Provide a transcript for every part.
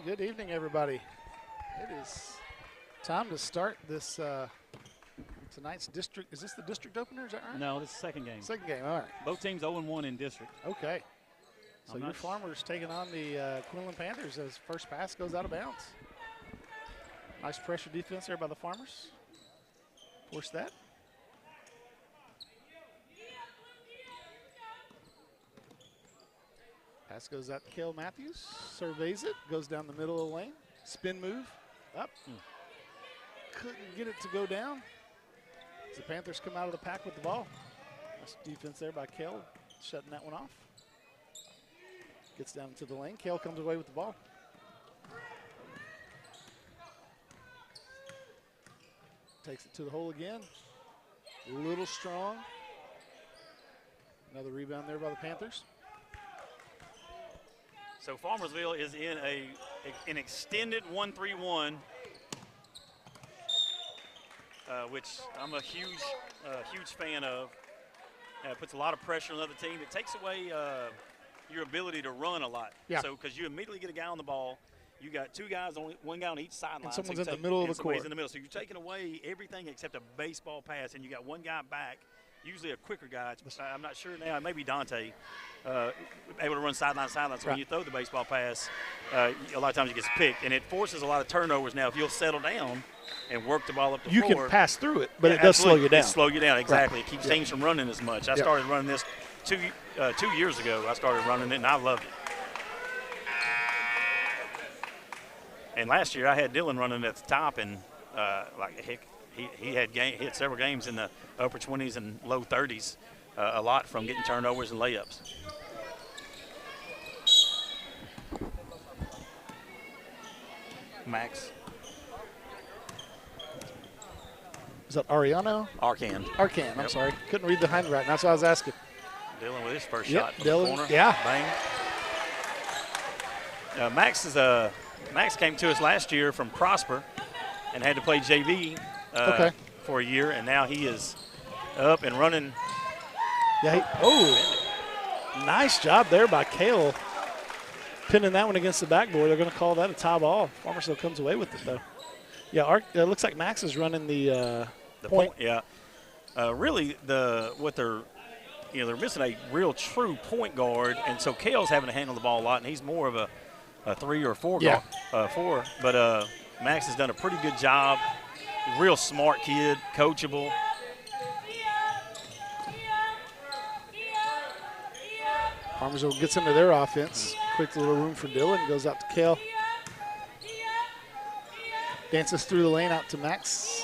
Good evening, everybody. It is time to start this tonight's district. Is this the district opener? Is that right? No, this is the second game. Second game. All right. Both teams 0-1 in district. Okay. So your Farmers taking on the Quinlan Panthers as first pass goes out of bounds. Nice pressure defense there by the Farmers. Force that. Pass goes out to Cale Matthews. Surveys it. Goes down the middle of the lane. Spin move. Up. Couldn't get it to go down. As the Panthers come out of the pack with the ball. Nice defense there by Cale, shutting that one off. Gets down into the lane. Cale comes away with the ball. Takes it to the hole again. A little strong. Another rebound there by the Panthers. So Farmersville is in an extended 1-3-1, which I'm a huge fan of. It puts a lot of pressure on the other team. It takes away your ability to run a lot. Yeah. So because you immediately get a guy on the ball, you got two guys, one guy on each sideline. And someone's in the middle of the court. In the middle. So you're taking away everything except a baseball pass, and you got one guy back, usually a quicker guy. I'm not sure now. Maybe Dante, able to run sideline. So right. When you throw the baseball pass, a lot of times it gets picked, and it forces a lot of turnovers. Now, if you'll settle down and work the ball up the floor. You can pass through it, but it does slow you down. It slow you down, exactly. Right. It keeps teams from running as much. I started running this 2 years ago. I started running it, and I loved it. And last year I had Dylan running at the top, and he had several games in the upper 20s and low 30s, a lot from getting turnovers and layups. Max. Is that Ariano? Arcan. Arcan, I'm sorry. Couldn't read the handwriting. That's what I was asking. Dylan with his first shot from Dylan, the corner. Yeah. Bang. Max came to us last year from Prosper and had to play JV for a year, and now he is up and running. Yeah. Nice job there by Cale. Pinning that one against the backboard. They're going to call that a tie ball. Farmersville comes away with it, though. Yeah, it looks like Max is running the point. Yeah. Really, they're missing a real true point guard, and so Cale's having to handle the ball a lot, and he's more of a 3 or 4 guard. 4. But Max has done a pretty good job. Real smart kid, coachable. Farmersville gets into their offense. Quick little room for Dylan. Goes out to Cale. Dances through the lane out to Max.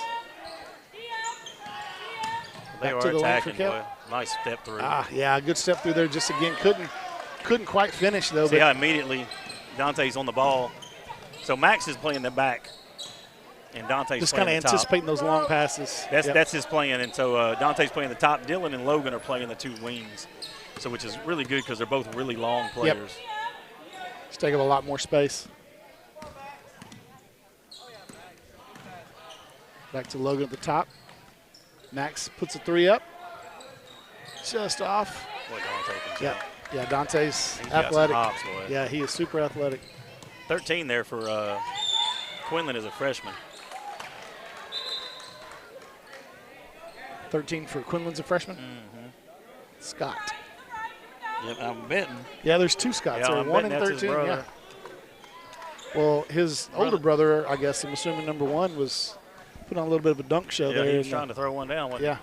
They are attacking. Boy. Nice step through. Yeah, good step through there. Just again, couldn't quite finish though. See how immediately Dante's on the ball. So Max is playing the back, and Dante's just playing kind of the anticipating those long passes. That's his plan, and so Dante's playing the top. Dylan and Logan are playing the two wings, so which is really good because they're both really long players. It's taking a lot more space. Back to Logan at the top. Max puts a 3 up. Just off. Boy, Dante can jump. Yeah, Dante's He's athletic. got some hops, boy. Yeah, he is super athletic. 13 there for Quinlan as a freshman. 13 for Quinlan's a freshman? Mm-hmm. Scott. Yep, I'm betting. Yeah, there's 2 Scotts. Yeah, there. I'm 1 and betting that's 13. his brother. Yeah. Well, his older brother, I guess, I'm assuming number 1, was put on a little bit of a dunk show there. Yeah, he was trying to throw one down. Yeah.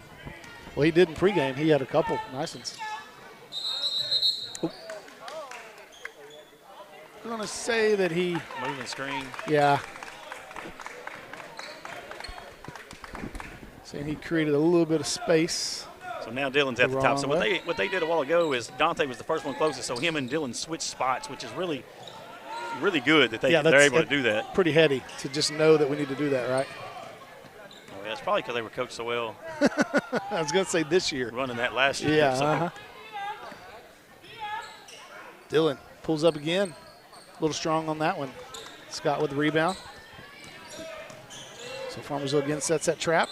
Well, he did in pregame. He had a couple nice ones. I'm going to say that he – moving screen. Yeah. Saying he created a little bit of space. So now Dylan's at the top. So what they did a while ago is Dante was the first one closest, so him and Dylan switched spots, which is really, really good that they're able to do that. Pretty heady to just know that we need to do that, right? Oh, yeah, it's probably because they were coached so well. I was going to say this year. Running that last year. Yeah, Dylan pulls up again. A little strong on that one. Scott with the rebound. So Farmersville again sets that trap.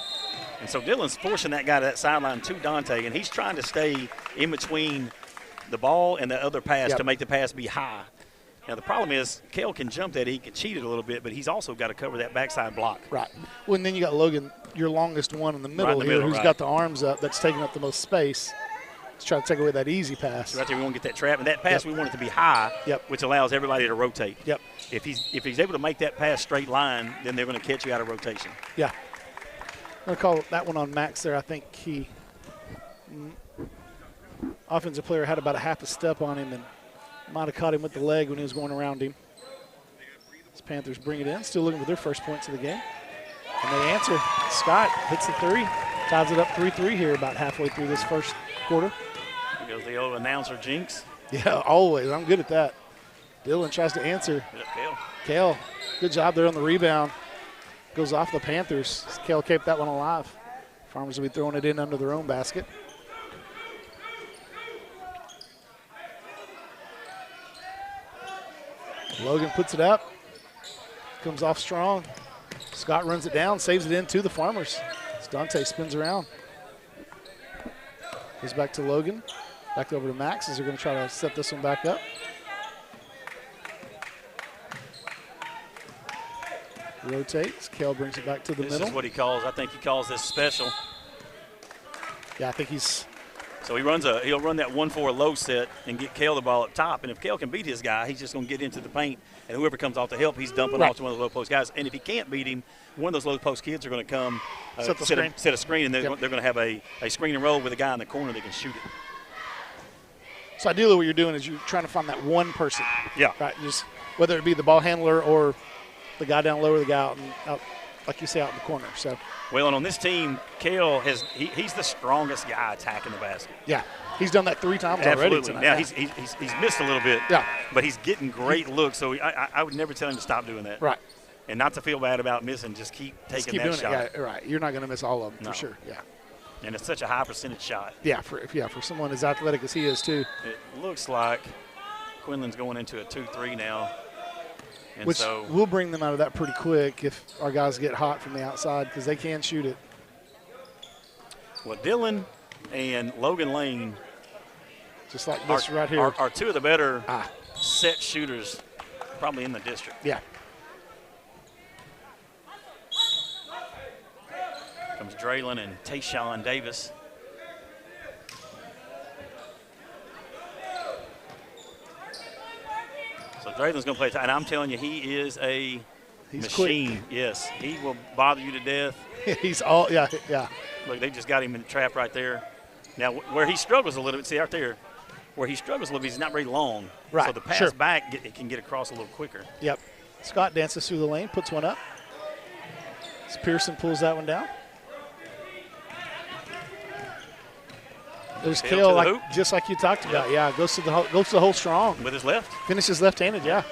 And so Dylan's forcing that guy to that sideline to Dante, and he's trying to stay in between the ball and the other pass to make the pass be high. Now, the problem is Kale can jump that. He can cheat it a little bit, but he's also got to cover that backside block. Right. Well, and then you got Logan, your longest one in the middle Right in the middle, who's got the arms up, that's taking up the most space. He's trying to take away that easy pass. So right there, we want to get that trap. And that pass, we want it to be high, which allows everybody to rotate. Yep. If he's able to make that pass straight line, then they're going to catch you out of rotation. Yeah. I'm going to call that one on Max there. I think he offensive player had about a half a step on him and might have caught him with the leg when he was going around him. As Panthers bring it in, still looking for their first points of the game. And they answer. Scott hits the three, ties it up 3-3 here about halfway through this first quarter. There goes the old announcer jinx. Yeah, always. I'm good at that. Dylan tries to answer. Kale, good job there on the rebound. Goes off the Panthers. Kale kept that one alive. Farmers will be throwing it in under their own basket. Logan puts it up. Comes off strong. Scott runs it down, saves it in to the Farmers. As Dante spins around. Goes back to Logan. Back over to Max as they're going to try to set this one back up. Rotates. Kale brings it back to the middle. This is what he calls. I think he calls this special. Yeah, I think he's. So he'll run that 1-4 low set and get Kale the ball up top. And if Kale can beat his guy, he's just going to get into the paint. And whoever comes off to help, he's dumping off to one of the low post guys. And if he can't beat him, one of those low post kids are going to come set a screen, and they're going to have a screen and roll with a guy in the corner that can shoot it. So ideally what you're doing is you're trying to find that one person. Yeah. Right. Just whether it be the ball handler or the guy down low or the guy out like you say, out in the corner. So. Well, and on this team, Kale he's the strongest guy attacking the basket. Yeah, he's done that 3 times already tonight. Now he's missed a little bit. Yeah, but he's getting great looks. So I would never tell him to stop doing that. Right. And not to feel bad about missing, just keep taking that shot. Yeah, right. You're not going to miss all of them for sure. Yeah. And it's such a high percentage shot. Yeah, for someone as athletic as he is too. It looks like Quinlan's going into a 2-3 now. And which so we'll bring them out of that pretty quick if our guys get hot from the outside because they can shoot it. Well, Dylan and Logan Lane, just like this right here, are 2 of the better set shooters probably in the district. Yeah. Comes Draylon and Tayshawn Davis. So Draylon's going to play, and I'm telling you, he is a machine. Quick. Yes, he will bother you to death. Yeah. Look, they just got him in the trap right there. Now, where he struggles a little bit, see out there, where he struggles a little bit, he's not very long. Right. So the pass back, it can get across a little quicker. Yep. Scott dances through the lane, puts one up. As Pearson pulls that one down. There's Kale, just like you talked about. Yeah, goes to the hole strong. With his left. Finishes left-handed, yeah.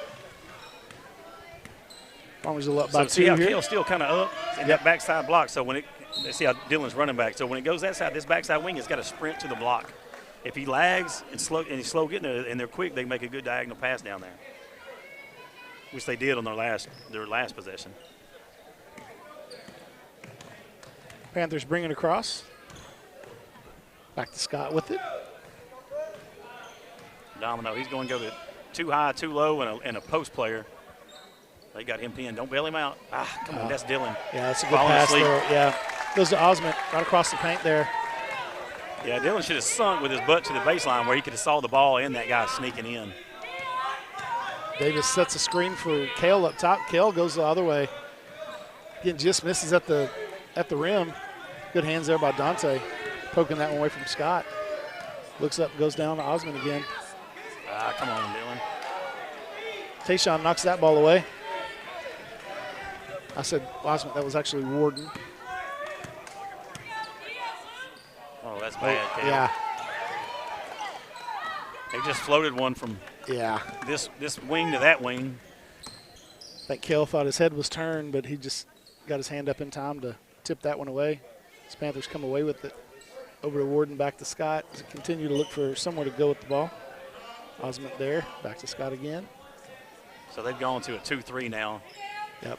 Farmers will up by 2 see how here. Kale's still kind of up in that backside block. So when see how Dylan's running back. So when it goes that side, this backside wing has got to sprint to the block. If he lags and he's slow getting there, and they're quick, they make a good diagonal pass down there, which they did on their last possession. Panthers bring it across. Back to Scott with it. Domino, he's going to go to too high, too low, and a post player. They got him pinned. Don't bail him out. Come on, that's Dylan. Yeah, that's a good pass there. Yeah, goes to Osment right across the paint there. Yeah, Dylan should have sunk with his butt to the baseline where he could have saw the ball and that guy sneaking in. Davis sets a screen for Kale up top. Kale goes the other way. Again, just misses at the rim. Good hands there by Dante. Poking that one away from Scott. Looks up, goes down to Osmond again. Come on, Dylan. Tayshawn knocks that ball away. I said Osmond, that was actually Warden. Oh, that's bad, Kale. Yeah. They just floated one from this wing to that wing. I think Kale thought his head was turned, but he just got his hand up in time to tip that one away. The Panthers come away with it. Over to Warden, back to Scott. Continue to look for somewhere to go with the ball. Osmond there, back to Scott again. So they've gone to a 2-3 now. Yep.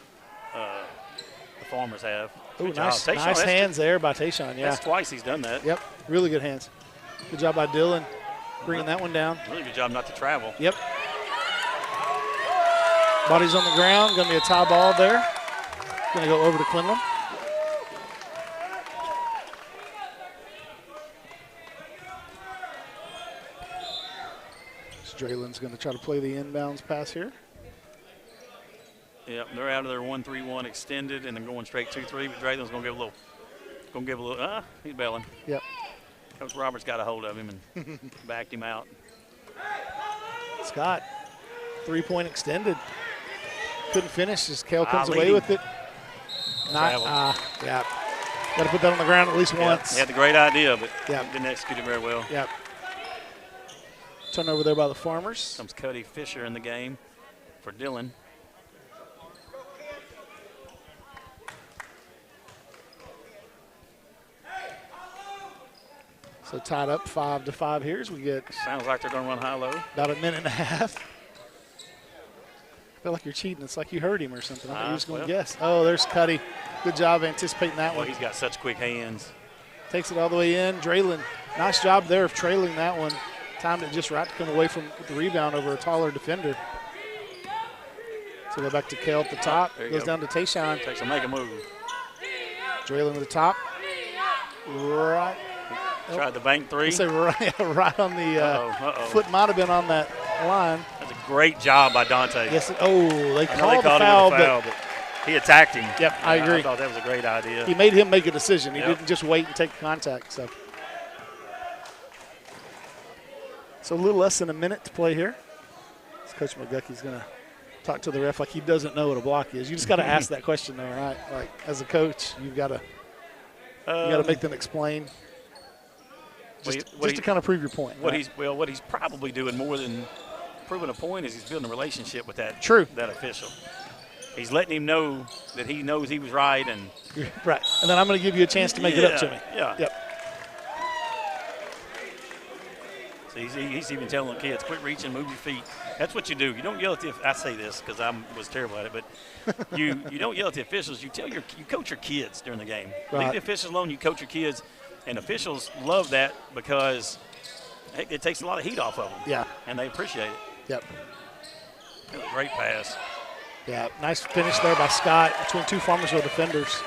The Farmers have. Oh, nice hands there by Tayshawn, yeah. That's twice he's done that. Yep, really good hands. Good job by Dylan, bringing that one down. Really good job not to travel. Yep. Body's on the ground. Going to be a tie ball there. Going to go over to Quinlan. Draylen's going to try to play the inbounds pass here. Yep, they're out of their 1-3-1 extended, and then going straight 2-3. But Draylen's going to give a little. He's bailing. Yep. Coach Roberts got a hold of him and backed him out. Scott, 3-point extended. Couldn't finish as Kale comes away with it. Yeah. Got to put that on the ground at least once. He had the great idea, but didn't execute it very well. Yep. Turnover there by the Farmers. Comes Cody Fisher in the game for Dillon. So tied up 5-5 here as we get. Sounds like they're going to run high-low. About a minute and a half. I feel like you're cheating. It's like you heard him or something. I thought you was going to guess. Oh, there's Cuddy. Good job anticipating that one. He's got such quick hands. Takes it all the way in. Draylen, nice job there of trailing that one. Timed it just right to come away from the rebound over a taller defender. So go back to Kale at the top. Goes down to Tayshawn. Takes a make a move. Draylen at the top. Right. Tried the bank three. Say right on the foot might have been on that line. That's a great job by Dante. Yes. They called the foul, but he attacked him. Yep, I agree. I thought that was a great idea. He made him make a decision. He didn't just wait and take contact. So a little less than a minute to play here. Coach McGucky's going to talk to the ref like he doesn't know what a block is. You just got to ask that question, though, right? Like as a coach, you've got to make them explain. Just to kind of prove your point. What he's probably doing more than proving a point is he's building a relationship with that official. He's letting him know that he knows he was right and right. And then I'm going to give you a chance to make it up to me. Yeah. Yep. So he's even telling the kids, quit reaching, move your feet. That's what you do. You don't yell at the – I say this because I was terrible at it, but you don't yell at the officials. You coach your kids during the game. Right. Leave the officials alone. You coach your kids. And officials love that because it takes a lot of heat off of them. Yeah. And they appreciate it. Yep. Great pass. Yeah, nice finish there by Scott between two Farmersville defenders.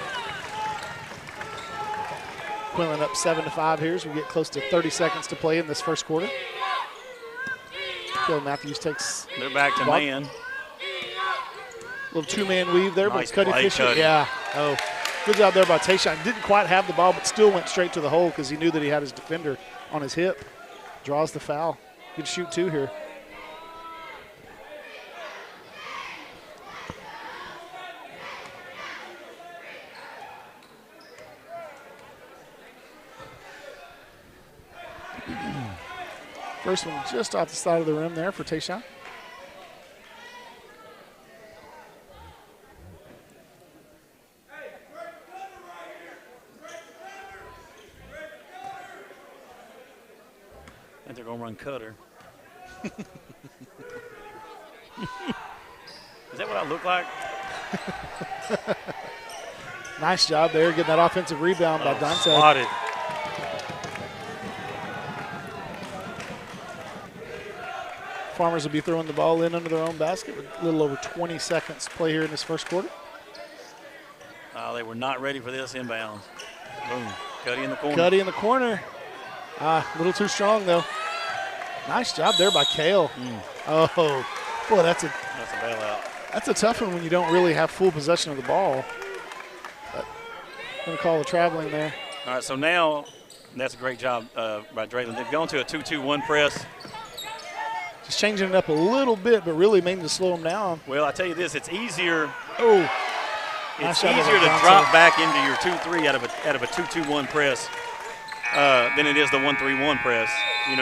Quinlan up 7-5 here as we get close to 30 seconds to play in this first quarter. Bill Matthews takes. They're back to man. Little two-man weave there by Cuddy Fisher. Cuddy. Yeah. Oh, good job there by Tayshawn. Didn't quite have the ball, but still went straight to the hole because he knew that he had his defender on his hip. Draws the foul. Good shoot, too, here. First one just off the side of the rim there for Tayshawn. And they're going to run Cutter. Is that what I look like? Nice job there, getting that offensive rebound by Dante. Spotted. Farmers will be throwing the ball in under their own basket with a little over 20 seconds to play here in this first quarter. They were not ready for this inbound. Boom. Cuddy in the corner. Cuddy in the corner. A little too strong, though. Nice job there by Kale. Oh, boy, that's a bailout. That's a tough one when you don't really have full possession of the ball. But I'm going to call the traveling there. All right, so now that's a great job by Draylen. They've gone to a 2-2-1 press. Just changing it up a little bit, but really meaning to slow them down. Well, I tell you this, it's easier. Nice It's easier to drop back into your 2-3 out of a 2-2-1 press than it is the 1-3-1 press.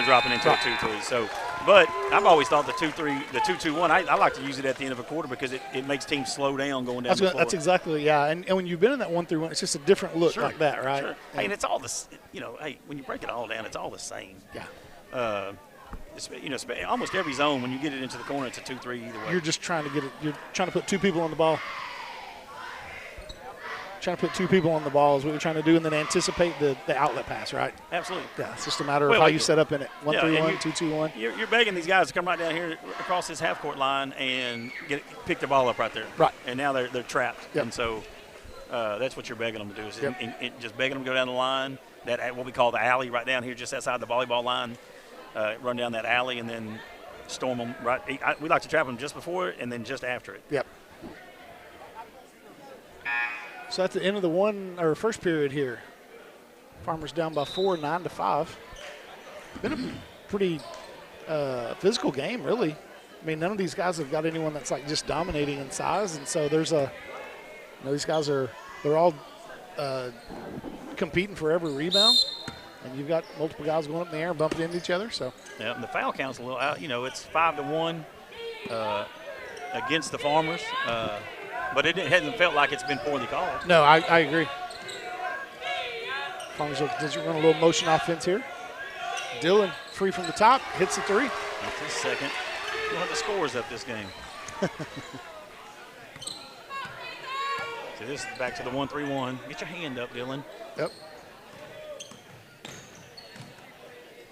Dropping into a 2-3. So, but I've always thought the 2-2-1. I like to use it at the end of a quarter because it makes teams slow down going down the floor. That's exactly, yeah. And when you've been in that 1-3-1, it's just a different look like that, right? Sure. Hey, and it's all this. Hey, when you break it all down, it's all the same. Yeah. Almost every zone, when you get it into the corner, it's a 2-3 either way. You're just trying to get it. You're trying to put two people on the ball. trying to put two people on the ball is what you're trying to do, and then anticipate the outlet pass, right? Absolutely. Yeah, it's just a matter of how you set up in it. 1-3-1, 2-2-1. You're begging these guys to come right down here across this half-court line and pick the ball up right there. Right. And now they're trapped. Yep. And so that's what you're begging them to do is just begging them to go down the line, that what we call the alley right down here just outside the volleyball line, run down that alley and then storm them right. We like to trap them just before it and then just after it. Yep. So at the end of the first period here, Farmers down by 4, 9-5. Been a pretty physical game, really. I mean, none of these guys have got anyone that's like just dominating in size, and so there's these guys they're all competing for every rebound, and you've got multiple guys going up in the air and bumping into each other. So yeah, and the foul count's a little out. It's 5-1 against the Farmers. But it hasn't felt like it's been poorly called. No, I agree. Farmers does run a little motion offense here. Dylan, free from the top, hits the three. That's his second. We'll have the scores up this game. So this is back to the 1-3-1. Get your hand up, Dylan. Yep.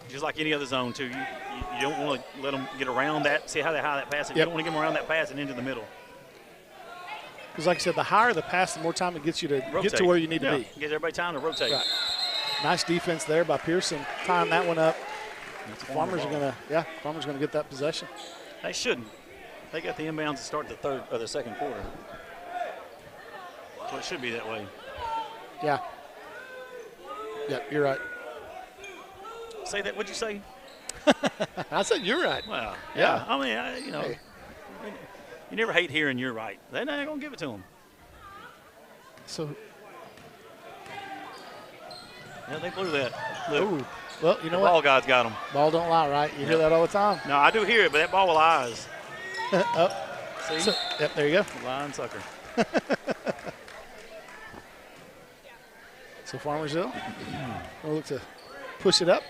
Just like any other zone, too. You don't want to let them get around that. See how that pass is? You don't want to get them around that pass and into the middle. Because, like I said, the higher the pass, the more time it gets you to get to where you need to be. Gives everybody time to rotate. Right. Nice defense there by Pearson. Tying that one up. Farmers are gonna get that possession. They shouldn't. They got the inbounds to start the second quarter. So it should be that way. Yeah. Yeah, you're right. Say that. What'd you say? I said you're right. Well, yeah. I mean, hey. You never hate hearing you're right. They're not going to give it to them. So. Yeah, they blew that. Ooh. Well, you know what? Ball guys got them. Ball don't lie, right? You hear that all the time. No, I do hear it, but that ball lies. Oh. See? So, yep, there you go. Lying sucker. So Farmersville will look to push it up.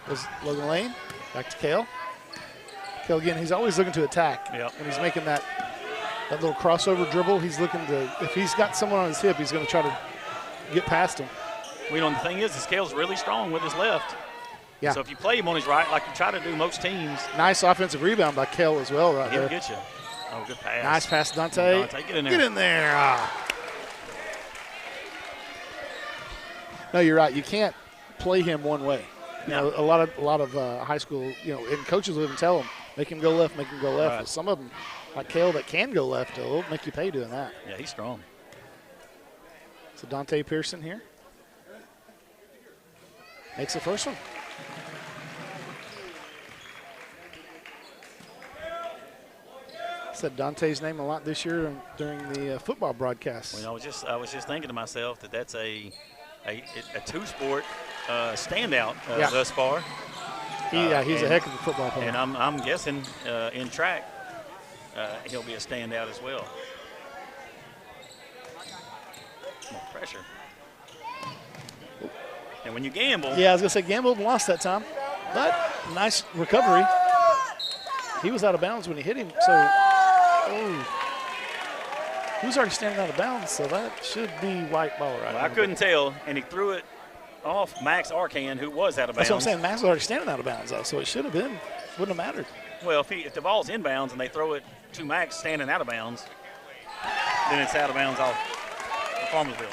There's Logan Lane. Back to Kale. Kale again, he's always looking to attack. Yep. When he's making that little crossover dribble, he's looking to, if he's got someone on his hip, he's going to try to get past him. Well, the thing is Kale's really strong with his left. Yeah. So if you play him on his right, like you try to do most teams. Nice offensive rebound by Kale as well right He'll there. get you. Oh, good pass. Nice pass, Dante. Get in there. Get in there. No, you're right. You can't play him one way. You know, a lot of high school, and coaches will even tell them, make him go left, make him go left. Right. Some of them, like Kale, that can go left, they'll make you pay doing that. Yeah, he's strong. So Dante Pearson here makes the first one. Said Dante's name a lot this year during the football broadcast. Well, I was just thinking to myself that's a two-sport standout thus far. He's a heck of a football player. And I'm guessing in track he'll be a standout as well. More pressure. And when you gamble. Yeah, I was going to say gambled and lost that time. But nice recovery. He was out of bounds when he hit him. So, he was already standing out of bounds, so that should be white ball right now. I couldn't tell, and he threw it off Max Arcan, who was out of bounds. That's what I'm saying. Max was already standing out of bounds, though, so it should have been. Wouldn't have mattered. Well, if the ball's inbounds and they throw it to Max standing out of bounds, then it's out of bounds off Farmersville.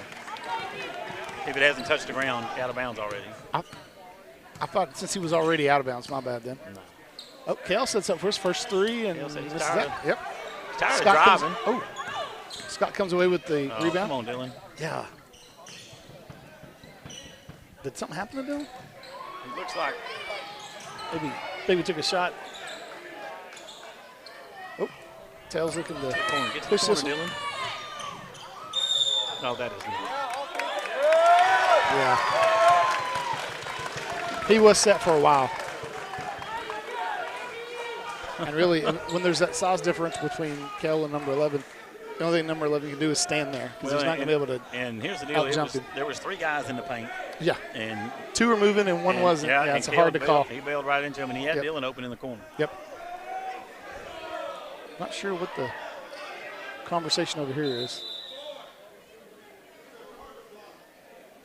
If it hasn't touched the ground, out of bounds already. I thought since he was already out of bounds, my bad then. No. Oh, Kale sets up for his first three, and Kale said he's this is tired. that. Yep. He's tired Scott of driving. Scott comes away with the rebound. Come on, Dylan. Yeah. Did something happen to Dylan? It looks like. Maybe took a shot. Oh, Tails looking to push this one. Dylan. No, that isn't. Yeah. He was set for a while. And really, when there's that size difference between Kel and number 11, the only thing number 11 can do is stand there because he's not going to be able to. And here's the deal: there was 3 guys in the paint. Yeah. And 2 were moving and one wasn't. Yeah, it's hard to call. He bailed right into him, and he had Dylan open in the corner. Yep. Not sure what the conversation over here is.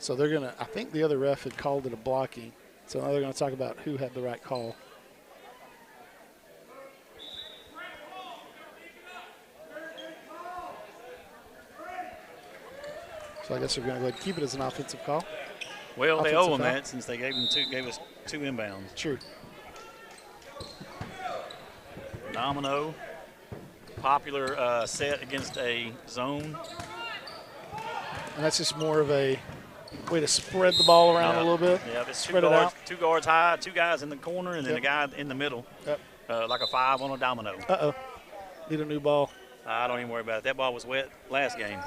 So they're going to, I think the other ref had called it a blocking. So now they're going to talk about who had the right call. So I guess they're going to go ahead and keep it as an offensive call. Well, offensive they owe them foul. that since they gave us 2 inbounds. True. Domino, popular set against a zone. And that's just more of a way to spread the ball around a little bit. Yeah, it's spread it out. 2 guards high, 2 guys in the corner, and then a guy in the middle, like a 5 on a domino. Uh-oh. Need a new ball. I don't even worry about it. That ball was wet last game.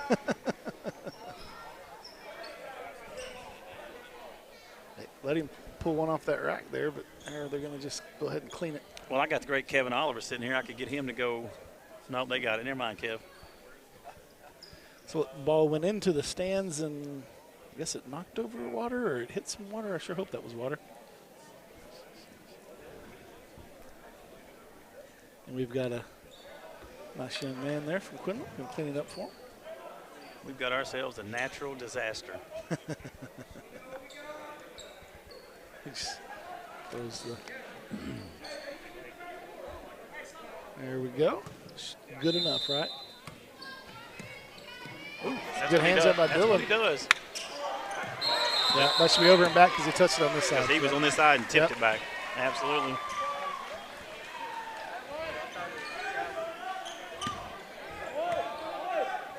Let him pull one off that rack there, but they're going to just go ahead and clean it. Well, I got the great Kevin Oliver sitting here. I could get him to go. No, they got it. Never mind, Kev. So the ball went into the stands, and I guess it knocked over water or it hit some water. I sure hope that was water. And we've got a nice young man there from Quinlan. Going to clean it up for him. We've got ourselves a natural disaster. Throws the there we go. Good enough, right? Ooh, good hands up by That's Dylan. what he does. Yeah, that should be over and back because he touched it on this side. He was on this side and tipped it back. Absolutely.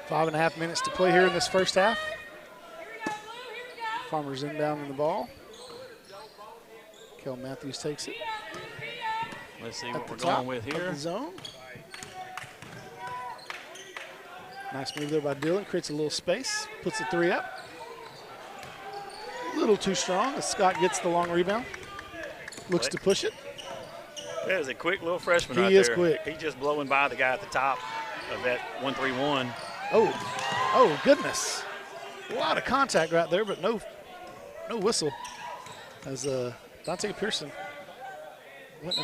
Five and a half minutes to play here in this first half. Farmers inbounding the ball. Kel Matthews takes it. Let's see what we're going with here. The zone. Nice move there by Dylan. Creates a little space. Puts the 3 up. A little too strong as Scott gets the long rebound. Looks to push it. That is a quick little freshman right there. He is quick. He's just blowing by the guy at the top of that 1-3-1. Oh, goodness. A lot of contact right there, but no whistle. As Dante Pearson went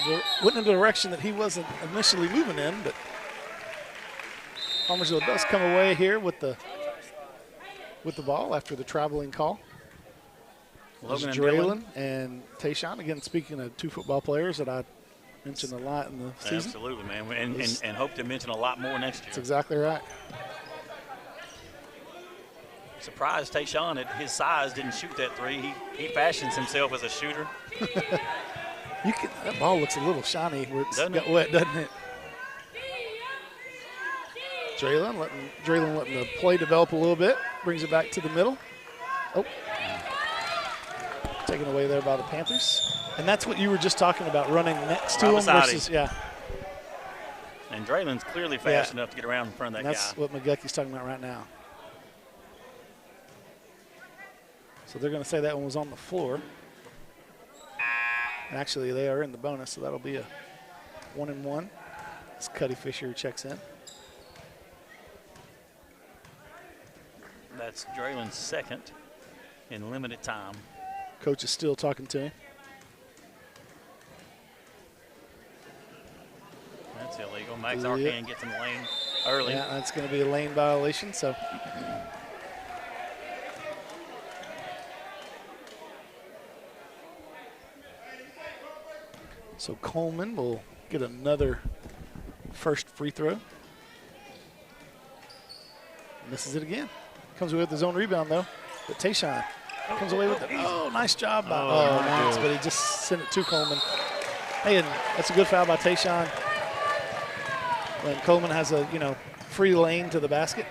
in a direction that he wasn't initially moving in, but Farmersville does come away here with the ball after the traveling call. Logan and Draylon and Tayshawn. Again, speaking of 2 football players that I mentioned a lot in the season. Absolutely, man, and hope to mention a lot more next year. That's exactly right. Surprised Tayshawn at his size didn't shoot that 3. He fashions himself as a shooter. That ball looks a little shiny where it's got wet, doesn't it? Draylon letting the play develop a little bit. Brings it back to the middle. Oh. Taken away there by the Panthers. And that's what you were just talking about, running next to him versus, And Draylon's clearly fast enough to get around in front of that guy. That's what McGucky's talking about right now. So they're going to say that one was on the floor. And actually, they are in the bonus, so that'll be a 1-and-1 as Cuddy Fisher checks in. That's Draylon's second in limited time. Coach is still talking to him. That's illegal. Max Arcane gets in the lane early. Yeah, that's going to be a lane violation, so. So Coleman will get another first free throw. Misses it again. Comes away with his own rebound, though. But Tayshawn comes away with it. Oh, nice job by Max, but he just sent it to Coleman. Hey, and that's a good foul by Tayshawn. When Coleman has a, free lane to the basket.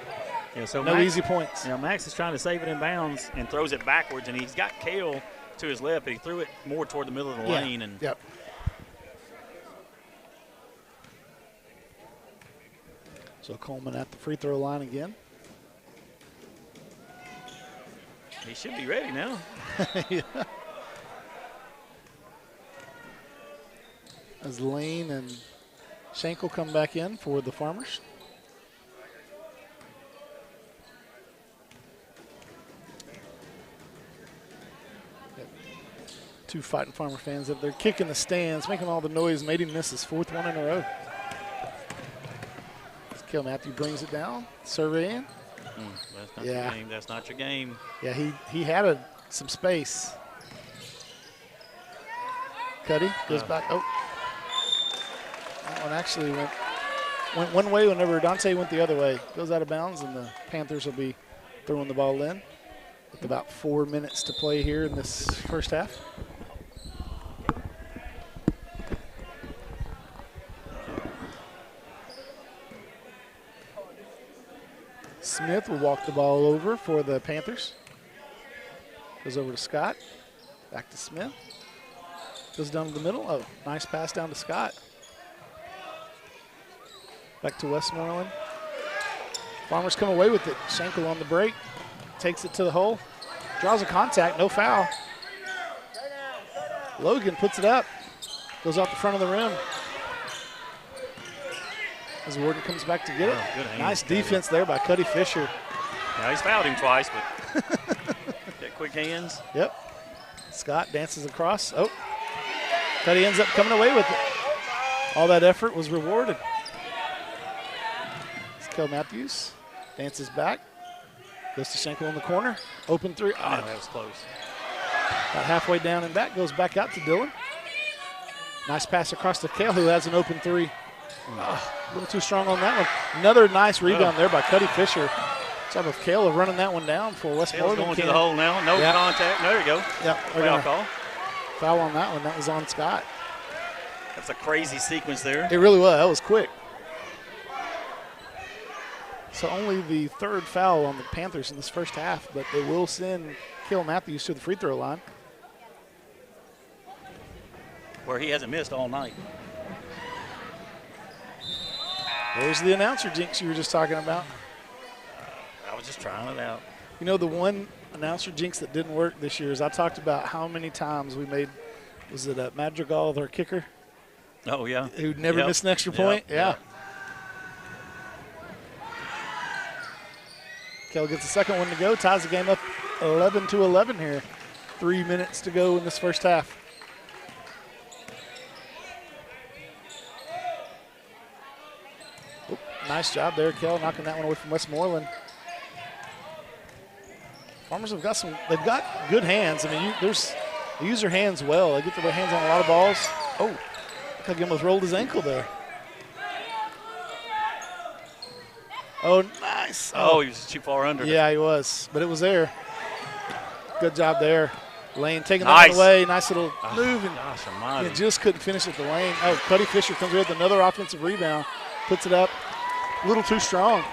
Yeah, so no easy points. Max is trying to save it in bounds and throws it backwards, and he's got Kale to his left, but he threw it more toward the middle of the lane. And Yep. So Coleman at the free throw line again. He should be ready now. Yeah. As Lane and Schenkel come back in for the Farmers. Got 2 Fighting Farmer fans up there kicking the stands, making all the noise, made him miss his 4th one in a row. Kel Matthew brings it down, surveying. That's not your game. That's not your game. Yeah, he had some space. Cuddy goes back. Oh, that one actually went one way whenever Dante went the other way. Goes out of bounds, and the Panthers will be throwing the ball in with about 4 minutes to play here in this first half. Smith will walk the ball over for the Panthers. Goes over to Scott. Back to Smith. Goes down to the middle. Oh, nice pass down to Scott. Back to Westmoreland. Farmers come away with it. Schenkel on the break. Takes it to the hole. Draws a contact. No foul. Logan puts it up. Goes off the front of the rim. As Warden comes back to get it. Good hands, nice defense there by Cuddy Fisher. Yeah, he's fouled him twice, but got quick hands. Yep. Scott dances across. Oh, Cuddy ends up coming away with it. All that effort was rewarded. It's Kel Matthews. Dances back. Goes to Schenkel in the corner. Open three. Oh, that was close. About halfway down and back. Goes back out to Dylan. Nice pass across to Kale, who has an open three. Oh, a little too strong on that one. Another nice rebound there by Cuddy Fisher. Job of Kale of running that one down for Westmoreland. Going to the hole now. No contact. There you go. Yeah, foul call. Foul on that one. That was on Scott. That's a crazy sequence there. It really was. That was quick. So only the third foul on the Panthers in this first half, but they will send Kale Matthews to the free throw line. Where he hasn't missed all night. There's the announcer jinx you were just talking about. I was just trying it out. You know, the one announcer jinx that didn't work this year is I talked about how many times we made, was it a Madrigal, their kicker? Oh, yeah. Who never missed an extra point? Yeah. Kell gets the second one to go, ties the game up 11-11 here. 3 minutes to go in this first half. Nice job there, Kell, knocking that one away from Westmoreland. Farmers have got they've got good hands. I mean, they use their hands well. They get their hands on a lot of balls. Oh, look like he almost rolled his ankle there. Oh, nice. Oh, he was too far under. Yeah, he was, but it was there. Good job there. Lane taking that one away. Nice little move, and he just couldn't finish at the lane. Oh, Cuddy Fisher comes with another offensive rebound, puts it up. A little too strong.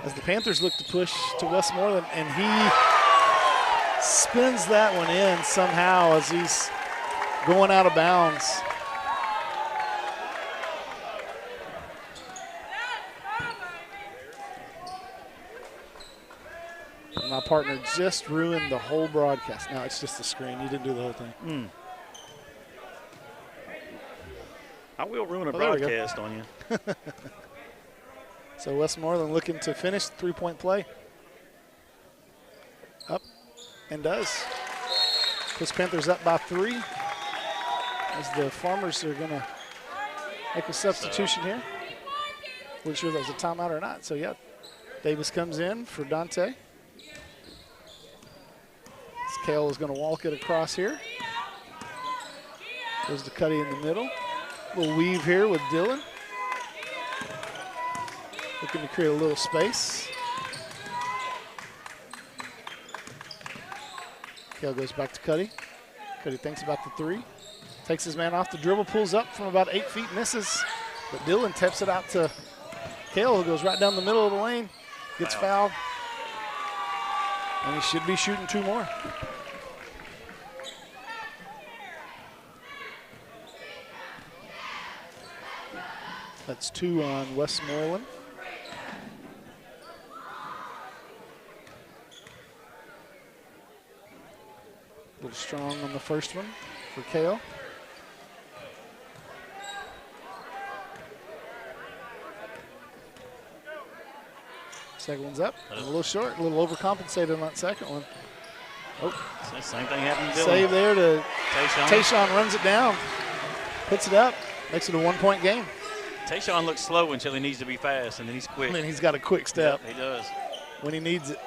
As the Panthers look to push to Westmoreland, and he spins that one in somehow as he's going out of bounds. And my partner just ruined the whole broadcast. Now it's just the screen. You didn't do the whole thing. I will ruin a broadcast on you. So Westmoreland looking to finish the three-point play. Up and does. Puts Panthers up by 3. As the Farmers are going to make a substitution here. Wasn't sure if that was a timeout or not. So, yeah, Davis comes in for Dante. Kale is going to walk it across here. Goes to Cuddy in the middle. We'll weave here with Dylan. Looking to create a little space. Kale goes back to Cuddy. Cuddy thinks about the 3. Takes his man off the dribble, pulls up from about 8 feet, misses. But Dylan taps it out to Kale, who goes right down the middle of the lane. Gets fouled. And he should be shooting 2 more. That's 2 on Westmoreland. A little strong on the first one for Kale. Second one's up. A little short, a little overcompensated on that second one. Oh, same thing happened to Dylan. Save there to Tayshawn runs it down, puts it up, makes it a 1-point game. Tayshawn looks slow until he needs to be fast, and then he's quick. I mean, he's got a quick step. Yep, he does. When he needs it.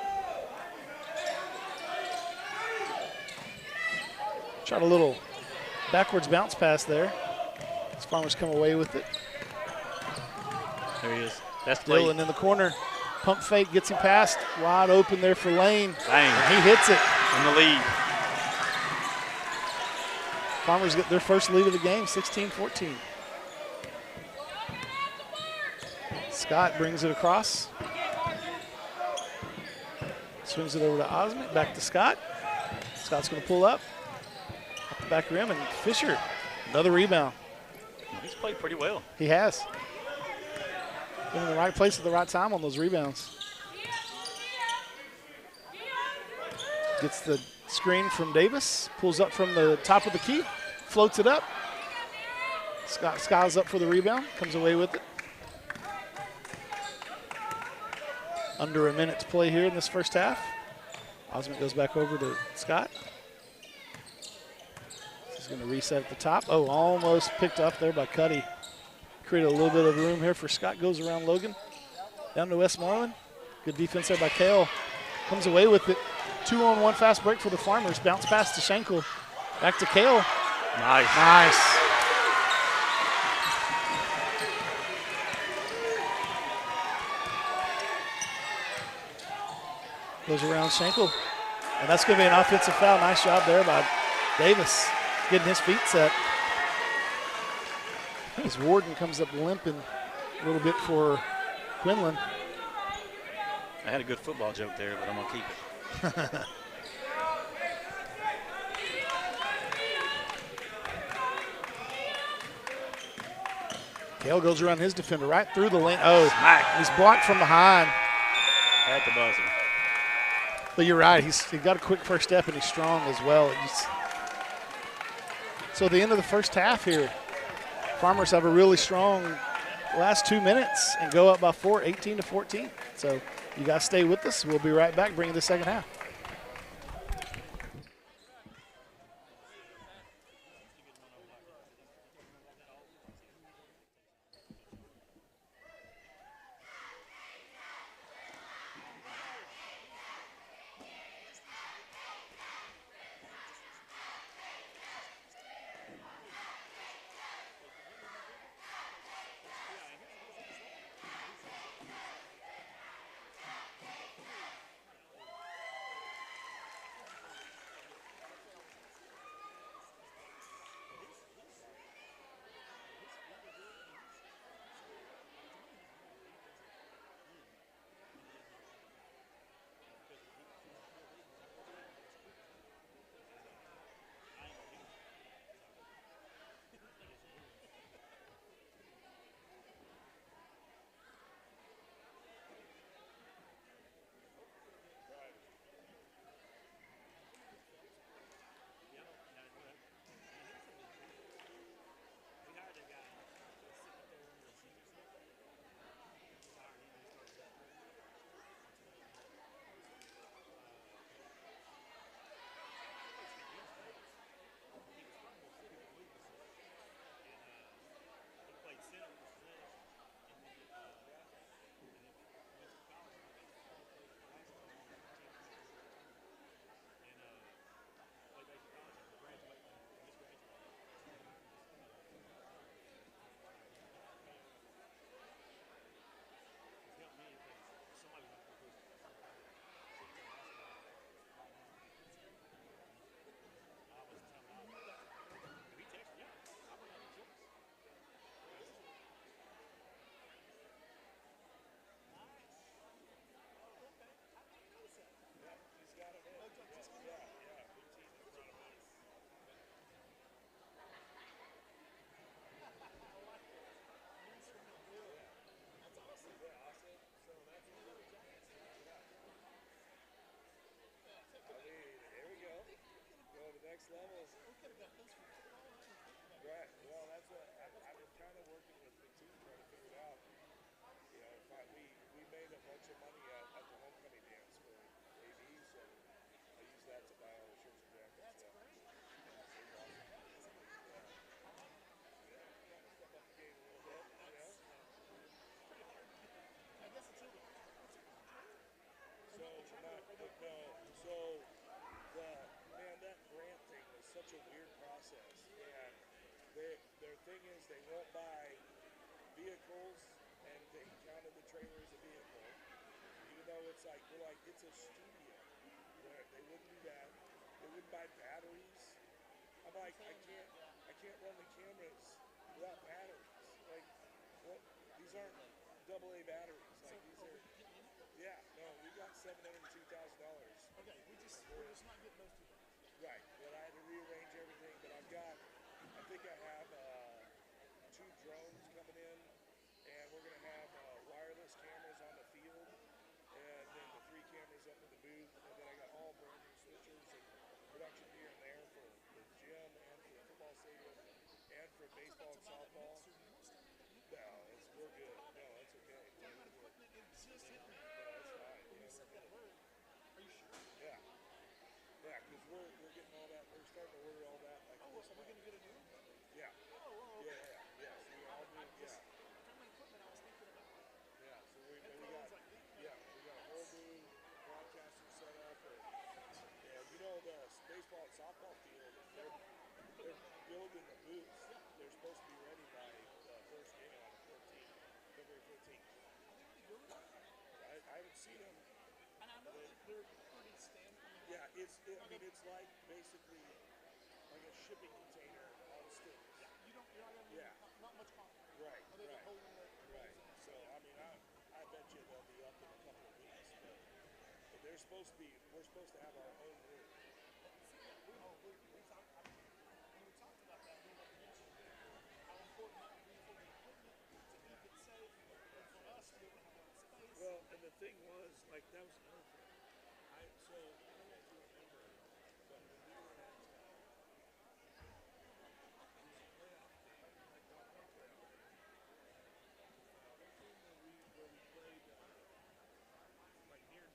Tried a little backwards bounce pass there. As Farmers come away with it. There he is. That's Dylan in the corner. Pump fake, gets him past. Wide open there for Lane. Bang. And he hits it. In the lead. Farmers get their first lead of the game, 16-14. Scott brings it across. Swings it over to Osmond, back to Scott. Scott's going to pull up. Up the back rim, and Fisher, another rebound. He's played pretty well. He has. Been in the right place at the right time on those rebounds. Gets the screen from Davis, pulls up from the top of the key, floats it up. Scott Skiles up for the rebound, comes away with it. Under a minute to play here in this first half. Osmond goes back over to Scott. He's going to reset at the top. Oh, almost picked up there by Cuddy. Create a little bit of room here for Scott. Goes around Logan. Down to Westmoreland. Good defense there by Kale. Comes away with it. 2-on-1 fast break for the Farmers. Bounce pass to Schenkel. Back to Kale. Nice. Nice. Goes around Schenkel. And that's going to be an offensive foul. Nice job there by Davis. Getting his feet set. As Warden comes up limping a little bit for Quinlan. I had a good football joke there, but I'm going to keep it. Kale goes around his defender right through the lane. Oh, Smack. He's blocked from behind. At the buzzer. But you're right. He's got a quick first step, and he's strong as well. So at the end of the first half here, Farmers have a really strong last 2 minutes and go up by 4, 18-14. So you guys stay with us. We'll be right back, bringing the second half. their thing is they won't buy vehicles, and they counted the trailer as a vehicle, even though it's like we're like it's a studio. They wouldn't do that. They wouldn't buy batteries. I'm like I can't run the cameras without batteries. Like what? These aren't AA batteries. Like these are. Yeah, no, we got $702,000. Okay, we're just not getting those two things. Right, but I had to rearrange everything. But I think I have 2 drones coming in, and we're going to have wireless cameras on the field, and then the 3 cameras up in the booth, and then I got all brand new switchers and production gear in there for the gym and for the football stadium and for baseball and softball. No, we're good. No, that's okay. No, that's fine. Are you sure? Yeah. Yeah, because we're getting all that. We're starting to order all that. Like Oh, so we're going to get a new one? Yeah. Oh, okay. Yeah. So we're all doing, yeah. From the equipment, I was thinking about Yeah, so we got, we got a whole new broadcasting set up. And you know, the baseball and softball field, they're building the booths. They're supposed to be ready by the first game on the 14th, February 14th. I haven't seen them. And I know that they're pretty standard. Yeah, it's like basically like a shipping container on stilts. Yeah, you're not going to need not much confidence. Right, Or they get holding their right. So, I mean, I bet you they'll be up in a couple of weeks. But we're supposed to have our own room. We talked about that. We mentioned how important that would be for the equipment to keep it safe, and for us to be able to have our own space. Well, and the thing was, like, that was another thing. I don't know if you remember, but when we were at playoff game, like one playoff game, where we played, like near,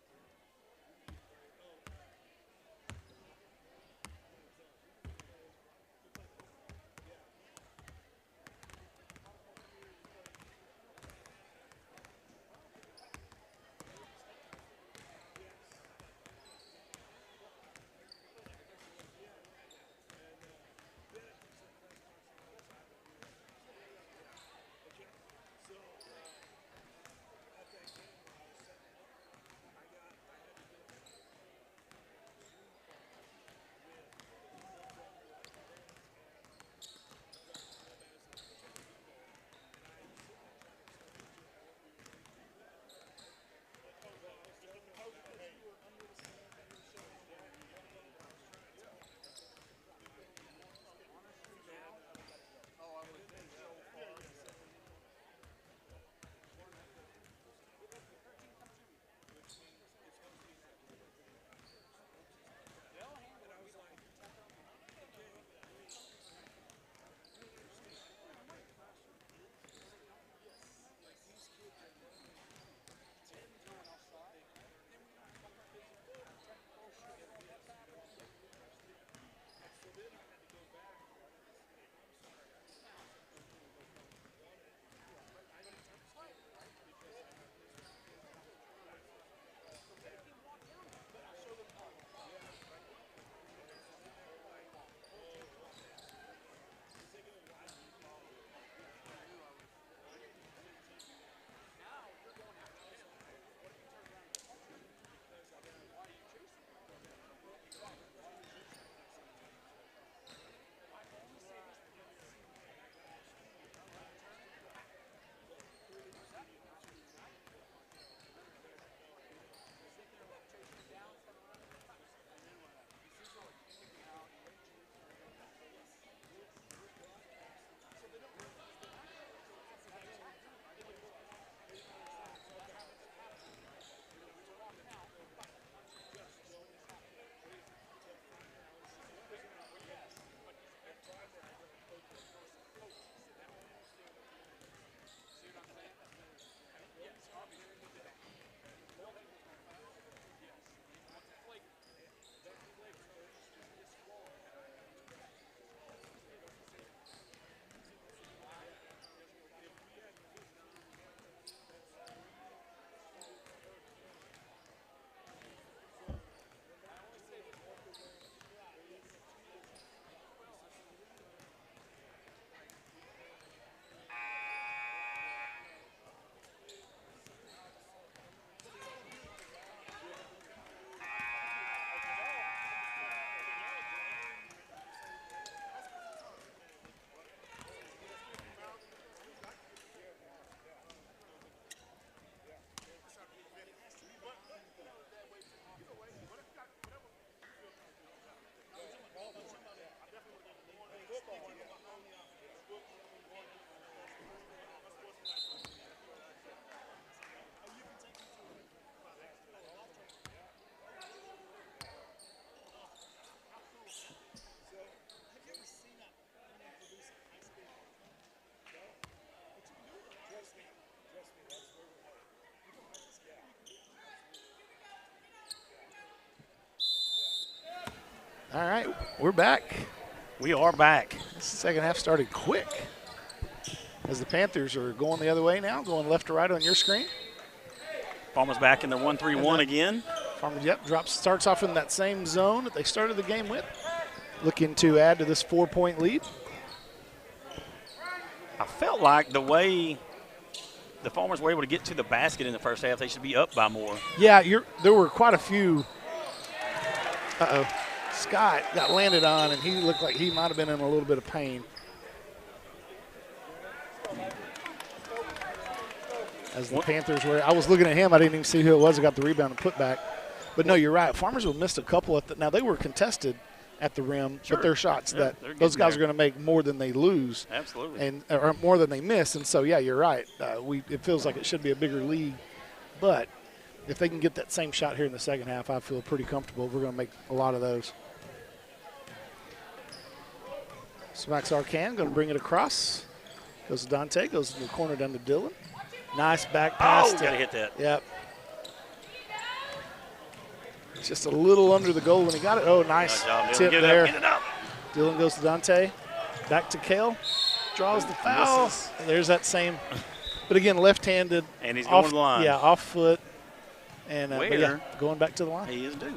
All right, we're back. We are back. This second half started quick as the Panthers are going the other way now, going left to right on your screen. Farmers back in the 1-3-1 again. Farmers, starts off in that same zone that they started the game with, looking to add to this 4-point lead. I felt like the way the Farmers were able to get to the basket in the first half, they should be up by more. Yeah, there were quite a few. Scott got landed on, and he looked like he might have been in a little bit of pain. As the Panthers were, I was looking at him. I didn't even see who it was that got the rebound and put back. But no, you're right. Farmersville missed a couple. Now, they were contested at the rim, sure. but they're shots yeah, that those guys are going to make more than they lose. Absolutely. Or more than they miss. And so, yeah, you're right. It feels like it should be a bigger league. But if they can get that same shot here in the second half, I feel pretty comfortable. We're going to make a lot of those. Smacks Arcan, going to bring it across. Goes to Dante, goes to the corner down to Dylan. Nice back pass. Oh, got to hit that. Yep. Just a little under the goal when he got it. Oh, nice tip there. Get it up. Dylan goes to Dante. Back to Kale. Draws the foul. There's that same. But again, left-handed. And he's going to the line. Yeah, off foot. And but yeah, going back to the line. He is due.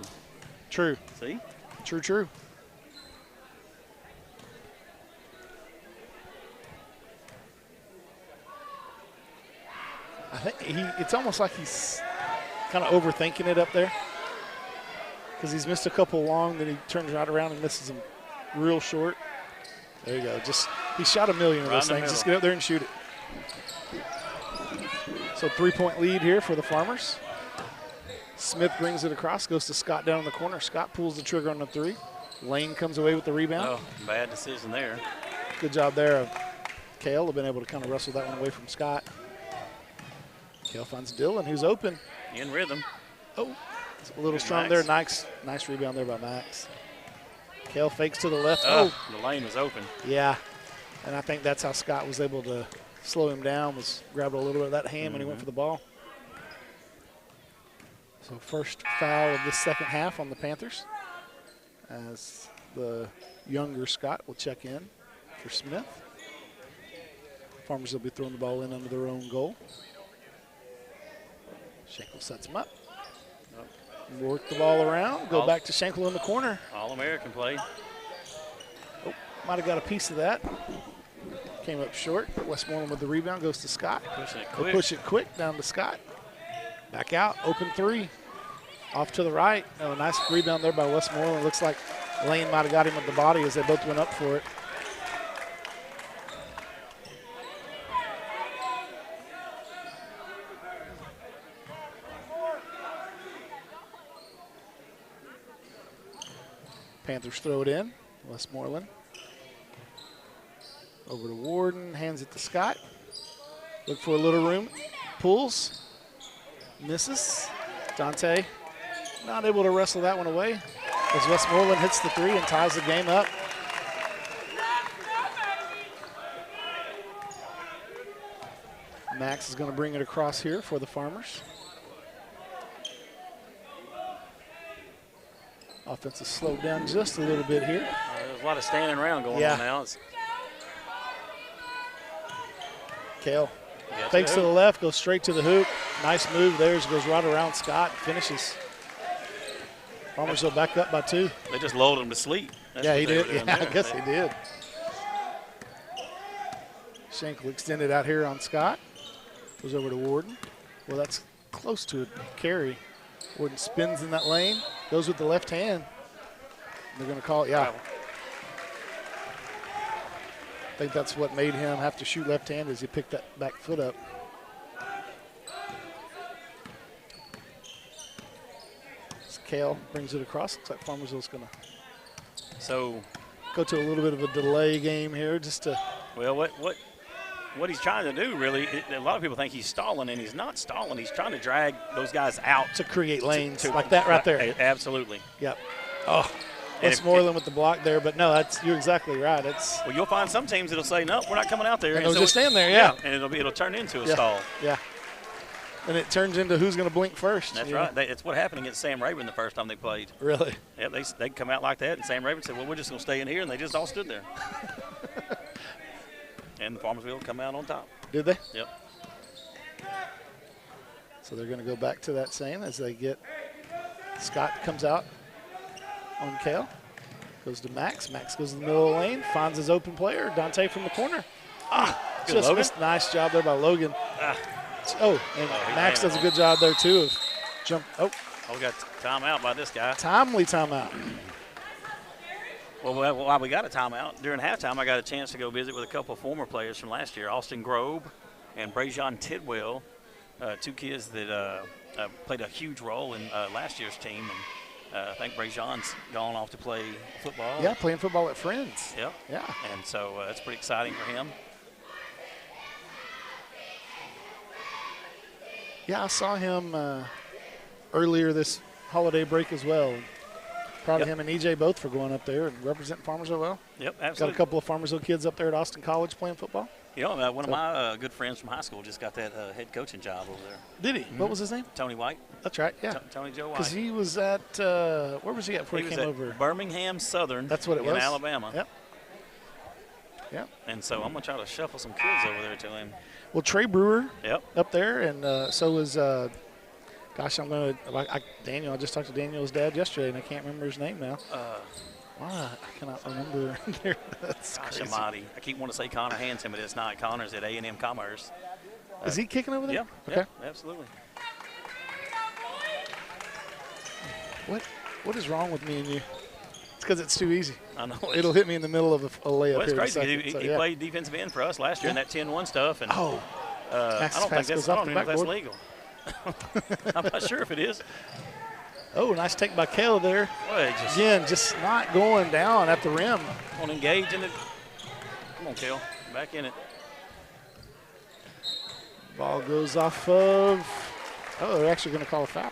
True. See? True. I think it's almost like he's kind of overthinking it up there because he's missed a couple long, then he turns right around and misses them real short. There you go. He shot a million of those things. Just get up there and shoot it. So 3-point lead here for the Farmers. Smith brings it across, goes to Scott down in the corner. Scott pulls the trigger on the three. Lane comes away with the rebound. Oh, bad decision there. Good job there of Kale. Have been able to kind of wrestle that one away from Scott. Kale finds Dylan, who's open. In rhythm. Oh, it's a little strong there. Nice rebound there by Max. Kale fakes to the left. Oh, the lane was open. Yeah, and I think that's how Scott was able to slow him down, was grabbed a little bit of that hand when he went for the ball. So first foul of this second half on the Panthers as the younger Scott will check in for Smith. Farmers will be throwing the ball in under their own goal. Schenkel sets him up. Work the ball around. Go back to Schenkel in the corner. All-American play. Oh, might have got a piece of that. Came up short. Westmoreland with the rebound. Goes to Scott. Push it quick down to Scott. Back out. Open three. Off to the right. Oh, nice rebound there by Westmoreland. Looks like Lane might have got him with the body as they both went up for it. Panthers throw it in. Westmoreland. Over to Warden. Hands it to Scott. Look for a little room. Pulls. Misses. Dante not able to wrestle that one away as Westmoreland hits the three and ties the game up. Max is going to bring it across here for the Farmers. Offense is slowed down just a little bit here. There's a lot of standing around going on now. Kale fakes to the left, goes straight to the hoop. Nice move there. Goes right around Scott, finishes. Farmers will back up by 2. They just lulled him to sleep. Yeah, he did. Yeah, I guess he did. Schenkel extended out here on Scott. Goes over to Warden. Well, that's close to a carry. Warden spins in that lane. Goes with the left hand. They're going to call it, yeah. I think that's what made him have to shoot left-handed as he picked that back foot up. Kale brings it across. Looks like Farmersville's going to go to a little bit of a delay game here just to. Well, what he's trying to do, really, a lot of people think he's stalling, and he's not stalling. He's trying to drag those guys out. To create lanes like that right there. Absolutely. Yep. Oh, Westmoreland with the block there, but no, you're exactly right. Well, you'll find some teams that'll say, no, we're not coming out there. And they'll just stand there, yeah. And it'll turn into a stall. Yeah. And it turns into who's going to blink first. That's right. It's what happened against Sam Rayburn the first time they played. Really? Yeah, they come out like that, and Sam Rayburn said, well, we're just going to stay in here, and they just all stood there. And the Farmersville come out on top. Did they? Yep. So they're going to go back to that same as they get Scott comes out on Kale. Goes to Max. Max goes to the middle of the lane, finds his open player, Dante from the corner. Just missed. Nice job there by Logan. And Max does a good job there too of jump. Oh, we got timeout by this guy. Timely timeout. Well, while we got a timeout, during halftime I got a chance to go visit with a couple of former players from last year, Austin Grobe and Brajon Tidwell, two kids that played a huge role in last year's team. And I think Brajon's gone off to play football. Yeah, playing football at Friends. Yep. Yeah. And so that's pretty exciting for him. Yeah, I saw him earlier this holiday break as well. Proud of him and EJ both for going up there and representing Farmersville well. Yep, absolutely. Got a couple of Farmersville kids up there at Austin College playing football. You know, one of my good friends from high school just got that head coaching job over there. Did he? What was his name? Tony White. That's right, yeah. Tony Joe White. Because he was at, where was he at before he came over? Birmingham Southern. That's what it was. In Alabama. Yep. Yep. And so I'm going to try to shuffle some kids over there to him. Well, Trey Brewer Yep. up there, and so was, gosh, Daniel. I just talked to Daniel's dad yesterday, and I can't remember his name now. Wow, I cannot remember. That's gosh crazy. almighty. I keep wanting to say Connor Hanson, but it's not. Connor's at A&M Commerce. Is he kicking over there? Yeah. Okay. Yeah, absolutely. What is wrong with me and you? It's because it's too easy. I know. It'll hit me in the middle of a layup. Well, it's here in a crazy. second, He played defensive end for us last year in that 10-1 stuff. And, Max I don't pass think goes that's, I off don't the even know if that's backboard. legal. I'm not sure if it is. Oh, nice take by Kale there. Well, Again, just not going down at the rim. On engage in it. Come on, Kale. Back in it. Ball goes off of. Oh, they're actually going to call a foul.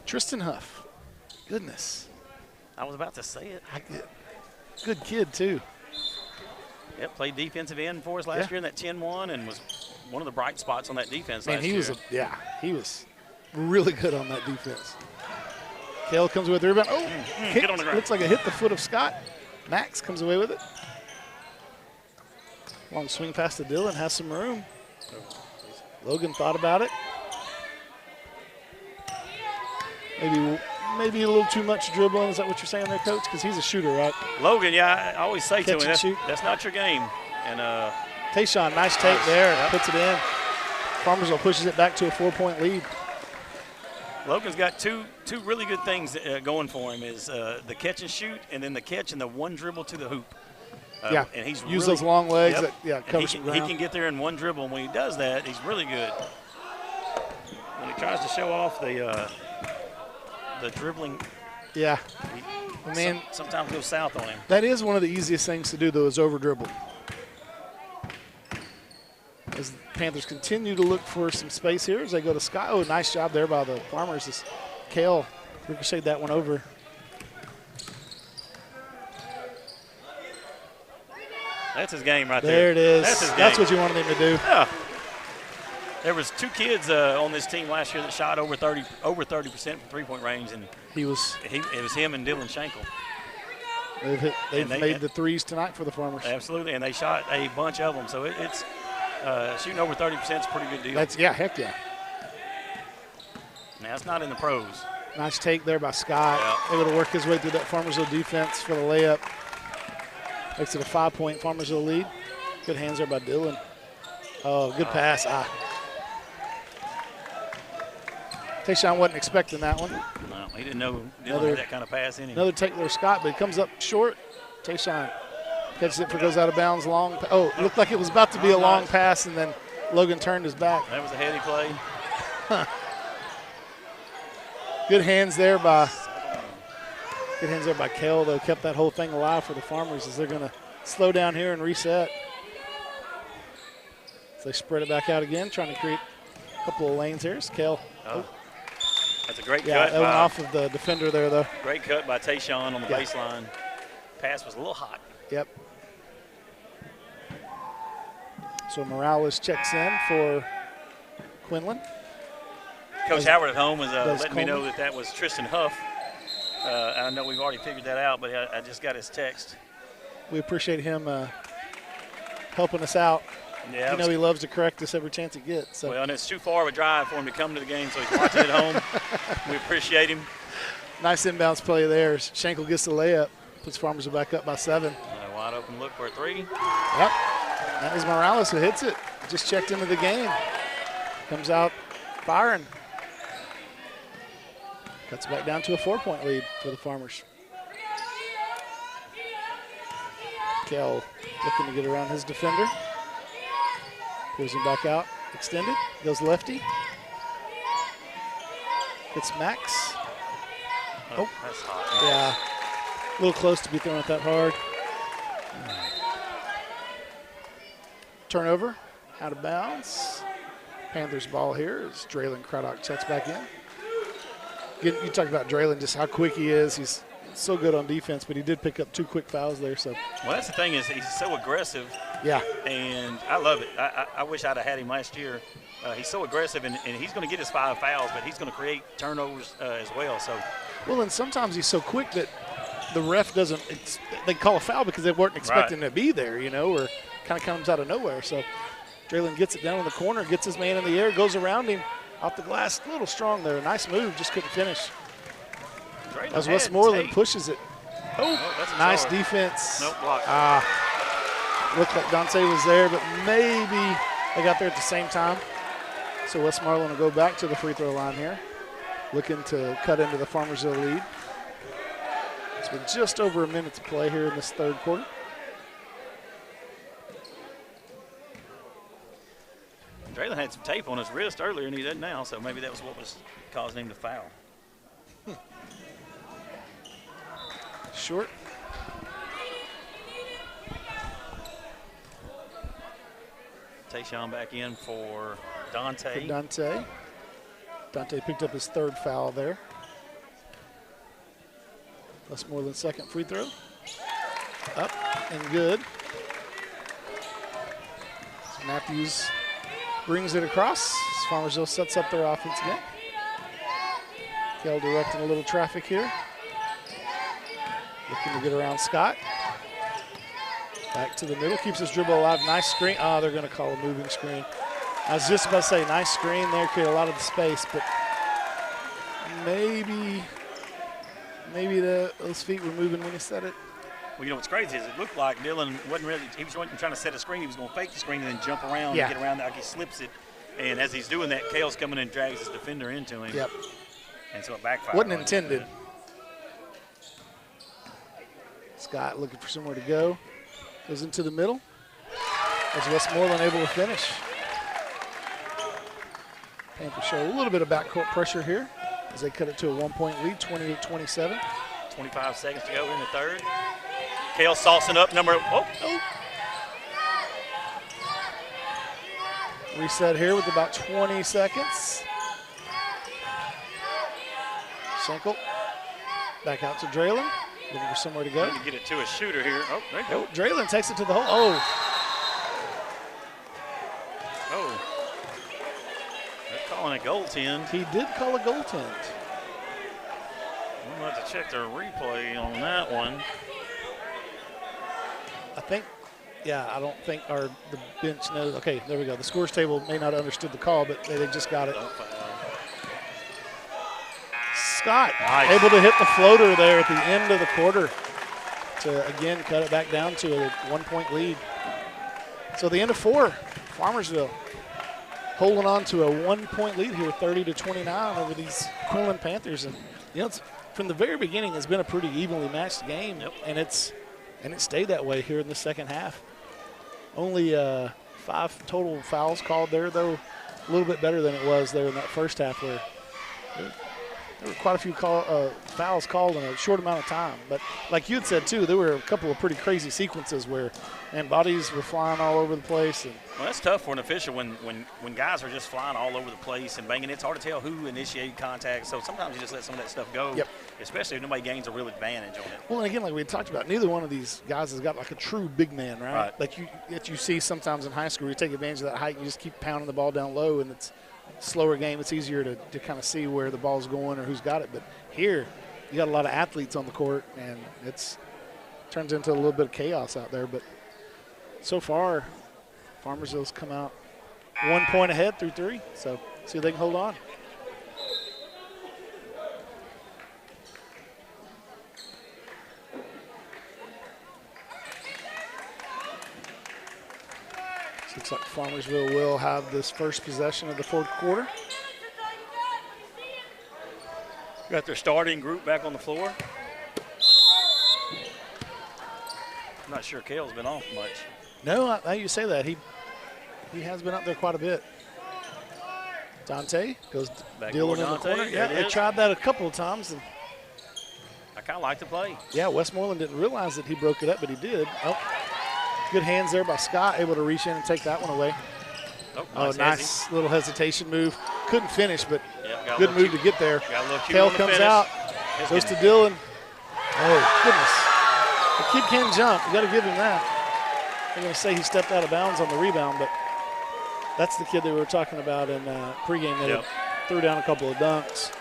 Tristan Huff. Goodness. I was about to say it. Good kid, too. Yep, played defensive end for us last year in that 10-1 and was one of the bright spots on that defense Man, last year. He was really good on that defense. Kale comes away with the rebound. Oh, get on the ground. Looks like it hit the foot of Scott. Max comes away with it. Long swing pass to Dylan, has some room. Logan thought about it. Maybe a little too much dribbling. Is that what you're saying there, Coach? Because he's a shooter, right? Logan, yeah, I always say to him, shoot. that's not your game. And Tayshawn, nice take there. Puts it in. Farmersville pushes it back to a 4-point lead. Logan's got two really good things going for him is the catch and shoot, and then the catch and the one dribble to the hoop. And he's use those long legs. Yep. That cover some ground. He can get there in one dribble, and when he does that, he's really good. When he tries to show off the dribbling, sometimes goes south on him. That is one of the easiest things to do, though, is over dribble. As the Panthers continue to look for some space here as they go to Scott. Oh, nice job there by the Farmers as Kale ricocheted that one over. That's his game right there. There it is. That's his game. That's what you wanted him to do. Yeah. There was two kids on this team last year that shot over 30% from three-point range, and it was him and Dylan Schenkel. They've made the threes tonight for the Farmers. Absolutely, and they shot a bunch of them. So it's shooting over 30% is a pretty good deal. Heck yeah. Now it's not in the pros. Nice take there by Scott. Yeah. Able to work his way through that Farmersville defense for the layup. Makes it a 5-point Farmersville lead. Good hands there by Dylan. Oh, good pass. Tayshawn wasn't expecting that one. No, he didn't know Dylan had that kind of pass in him. Another take there, Scott, but he comes up short. Tayshawn catches it, goes out of bounds. Long. Oh, it looked like it was about to be a long pass, and then Logan turned his back. That was a heady play. Huh. Good hands there by Kel, though. Kept that whole thing alive for the Farmers as they're going to slow down here and reset. So they spread it back out again, trying to create a couple of lanes here. It's Kel. Oh. That's a great cut. Yeah, that went off of the defender there, though. Great cut by Tayshawn on the baseline. Pass was a little hot. Yep. So Morales checks in for Quinlan. Coach Howard at home was does letting me know Coleman. that was Tristan Huff. I know we've already figured that out, but I just got his text. We appreciate him helping us out. Yeah, You know he loves to correct us every chance he gets. So. well, and it's too far of a drive for him to come to the game, so he's watching at home. We appreciate him. Nice inbounds play there. Schenkel gets the layup, puts Farmersville back up by 7. Wide open look for a 3. Yep, that is Morales who hits it. Just checked into the game. Comes out firing. Cuts back down to a 4-point lead for the Farmers. Kell looking to get around his defender. Pulls him back out, extended, goes lefty. Hits Max. Oh, that's hot. Yeah, a little close to be throwing it that hard. Turnover, out of bounds. Panthers ball here as Draylon Craddock checks back in. Again, you talked about Draylon, just how quick he is. He's so good on defense, but he did pick up 2 quick fouls there. So. Well, that's the thing is he's so aggressive. Yeah. And I love it. I wish I'd have had him last year. He's so aggressive, and he's going to get his 5 fouls, but he's going to create turnovers as well. So. Well, and sometimes he's so quick that the ref doesn't they call a foul because they weren't expecting to be there, you know, or kind of comes out of nowhere. So Draylon gets it down in the corner, gets his man in the air, goes around him, off the glass, a little strong there. Nice move, just couldn't finish. Draylon As Westmoreland Tate. pushes it. Oh, that's a nice charge. defense. Nope, block. Looked like Dante was there, but maybe they got there at the same time. So Westmoreland will go back to the free throw line here, looking to cut into the Farmersville lead. So just over a minute to play here in this 3rd quarter. Draylon had some tape on his wrist earlier, and he doesn't now, so maybe that was what was causing him to foul. Short. Tayshawn back in for Dante. Dante picked up his 3rd foul there. Westmoreland's 2nd free throw. Up and good. So Matthews brings it across. Farmersville sets up their offense again. Kell directing a little traffic here. Looking to get around Scott. Back to the middle, keeps his dribble alive. Nice screen. Oh, they're going to call a moving screen. I was just about to say, nice screen there, create a lot of the space, but maybe those feet were moving when he said it. Well, you know what's crazy is it looked like Dylan wasn't really, he was trying to set a screen. He was going to fake the screen and then jump around and get around like he slips it. And as he's doing that, Kale's coming in and drags his defender into him. Yep. And so it backfired. Wasn't intended. Scott looking for somewhere to go. Goes into the middle. As Westmoreland able to finish. Panthers show a little bit of backcourt pressure here as they cut it to a 1-point lead, 28-27. 25 seconds to go in the 3rd. Kale saucing up number. Oh. Reset here with about 20 seconds. Schenkel back out to Draylon. Looking for somewhere to go. Trying to get it to a shooter here. Oh, there you go. Draylon takes it to the hole. Oh. They're calling a goaltend. He did call a goaltend. We'll have to check their replay on that one. I think, I don't think the bench knows. Okay, there we go. The scores table may not have understood the call, but they just got it. Scott able to hit the floater there at the end of the quarter to, again, cut it back down to a 1-point lead. So the end of 4, Farmersville holding on to a 1-point lead here, 30-29 over these Quinlan Panthers. And, you know, from the very beginning, it's been a pretty evenly matched game, and it stayed that way here in the second half. Only 5 total fouls called there, though, a little bit better than it was there in that first half where there were quite a few fouls called in a short amount of time. But like you had said, too, there were a couple of pretty crazy sequences where, man, bodies were flying all over the place. And well, that's tough for an official when guys are just flying all over the place and banging. It's hard to tell who initiated contact. So sometimes you just let some of that stuff go, especially if nobody gains a real advantage on it. Well, and again, like we had talked about, neither one of these guys has got like a true big man, right? Like you see sometimes in high school, you take advantage of that height and you just keep pounding the ball down low, and it's a slower game. It's easier to kind of see where the ball's going or who's got it. But here, you got a lot of athletes on the court, and it turns into a little bit of chaos out there. But so far, Farmersville's come out 1 point ahead through 3. So see if they can hold on. Looks like Farmersville will have this first possession of the fourth quarter. Got their starting group back on the floor. I'm not sure Kale's been off much. No, now you say that. He has been up there quite a bit. Dante goes back dealing in the corner. Yeah, they tried that a couple of times. And I kind of like the play. Yeah, Westmoreland didn't realize that he broke it up, but he did. Oh, good hands there by Scott, able to reach in and take that one away. Oh, nice little hesitation move. Couldn't finish, but good move to get there. Kale comes out, goes to Dylan. Oh, goodness. The kid can jump. You got to give him that. I'm going to say he stepped out of bounds on the rebound, but that's the kid that we were talking about in pregame that threw down a couple of dunks.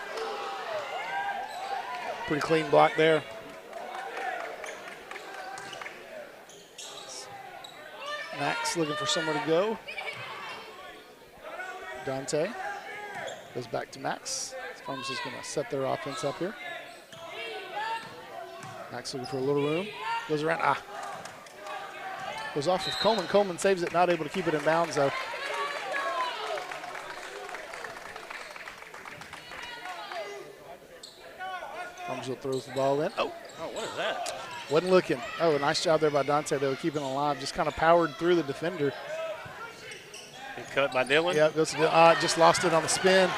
Pretty clean block there. Max looking for somewhere to go. Dante goes back to Max. Farmers is going to set their offense up here. Max looking for a little room. Goes around. Goes off with Coleman. Coleman saves it, not able to keep it in bounds, though. Farmersville throws the ball in. Oh, what is that? Wasn't looking. Oh, nice job there by Dante. They were keeping it alive. Just kind of powered through the defender. Good cut by Dylan. Yeah, goes to Dylan. Just lost it on the spin.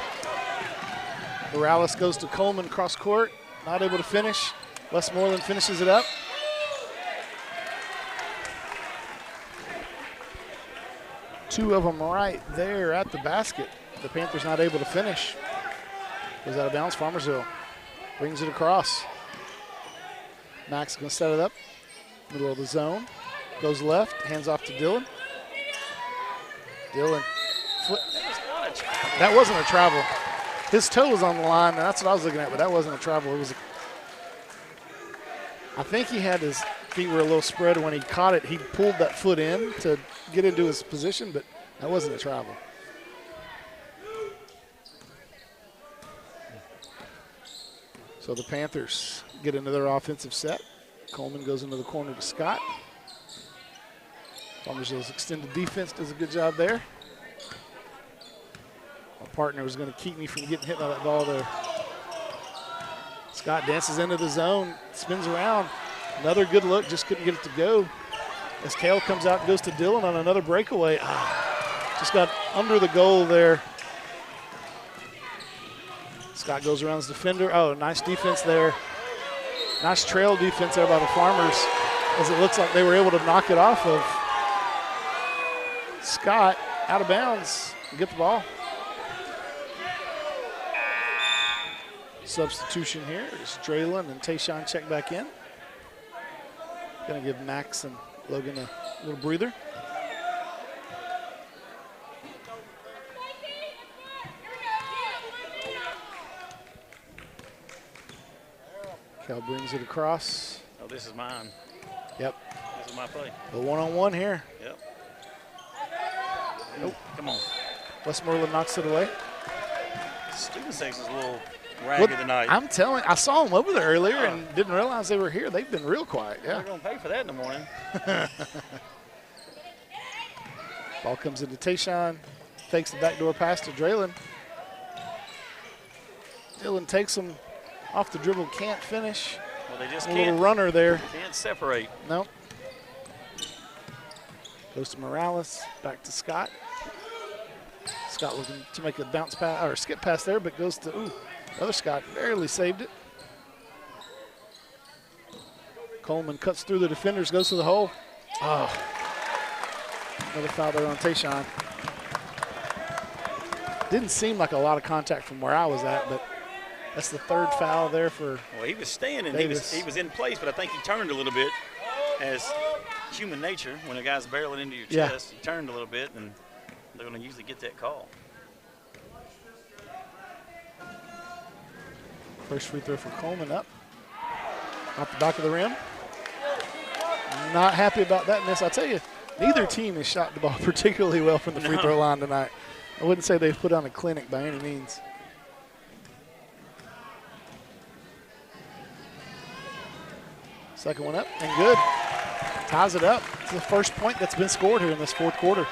Morales goes to Coleman cross court. Not able to finish. Westmoreland finishes it up. Two of them right there at the basket. The Panthers not able to finish. Goes out of bounds. Farmersville brings it across. Max going to set it up. Middle of the zone. Goes left. Hands off to Dylan. Dylan. That wasn't a travel. His toe was on the line, and that's what I was looking at, but that wasn't a travel. It was I think he had his feet were a little spread. When he caught it, he pulled that foot in to get into his position, but that wasn't a travel. So the Panthers get into their offensive set. Coleman goes into the corner to Scott. Farmersville's extended defense does a good job there. My partner was going to keep me from getting hit by that ball there. Scott dances into the zone, spins around. Another good look, just couldn't get it to go. As Kale comes out and goes to Dylan on another breakaway. Just got under the goal there. Scott goes around his defender. Oh, nice defense there. Nice trail defense there by the Farmers, as it looks like they were able to knock it off of Scott out of bounds and get the ball. Substitution here is Draylon and Tayshawn check back in. Going to give Max and Logan a little breather. Cal brings it across. Oh, this is mine. Yep. This is my play. A one-on-one here. Yep. Nope. Come on. Westmoreland knocks it away. Student section's a little ragged tonight. I'm telling you, I saw them over there earlier and didn't realize they were here. They've been real quiet. Yeah. They're going to pay for that in the morning. Ball comes into Tayshawn. Fakes the backdoor pass to Draylon. Dylan takes him off the dribble, can't finish. Well, they just can't. A little runner there. Can't separate. Nope. Goes to Morales, back to Scott. Scott looking to make a bounce pass or skip pass there, but goes to Another Scott barely saved it. Coleman cuts through the defenders, goes to the hole. Oh, another foul there on Tayshawn. Didn't seem like a lot of contact from where I was at, but that's the third foul there for Well, he was standing. Davis. He was in place, but I think he turned a little bit, as human nature. When a guy's barreling into your chest, he turned a little bit, and they're going to usually get that call. First free throw for Coleman up. Off the back of the rim. Not happy about that miss. I'll tell you, neither team has shot the ball particularly well from the free throw line tonight. I wouldn't say they've put on a clinic by any means. Second one up and good. Ties it up. It's the first point that's been scored here in this fourth quarter.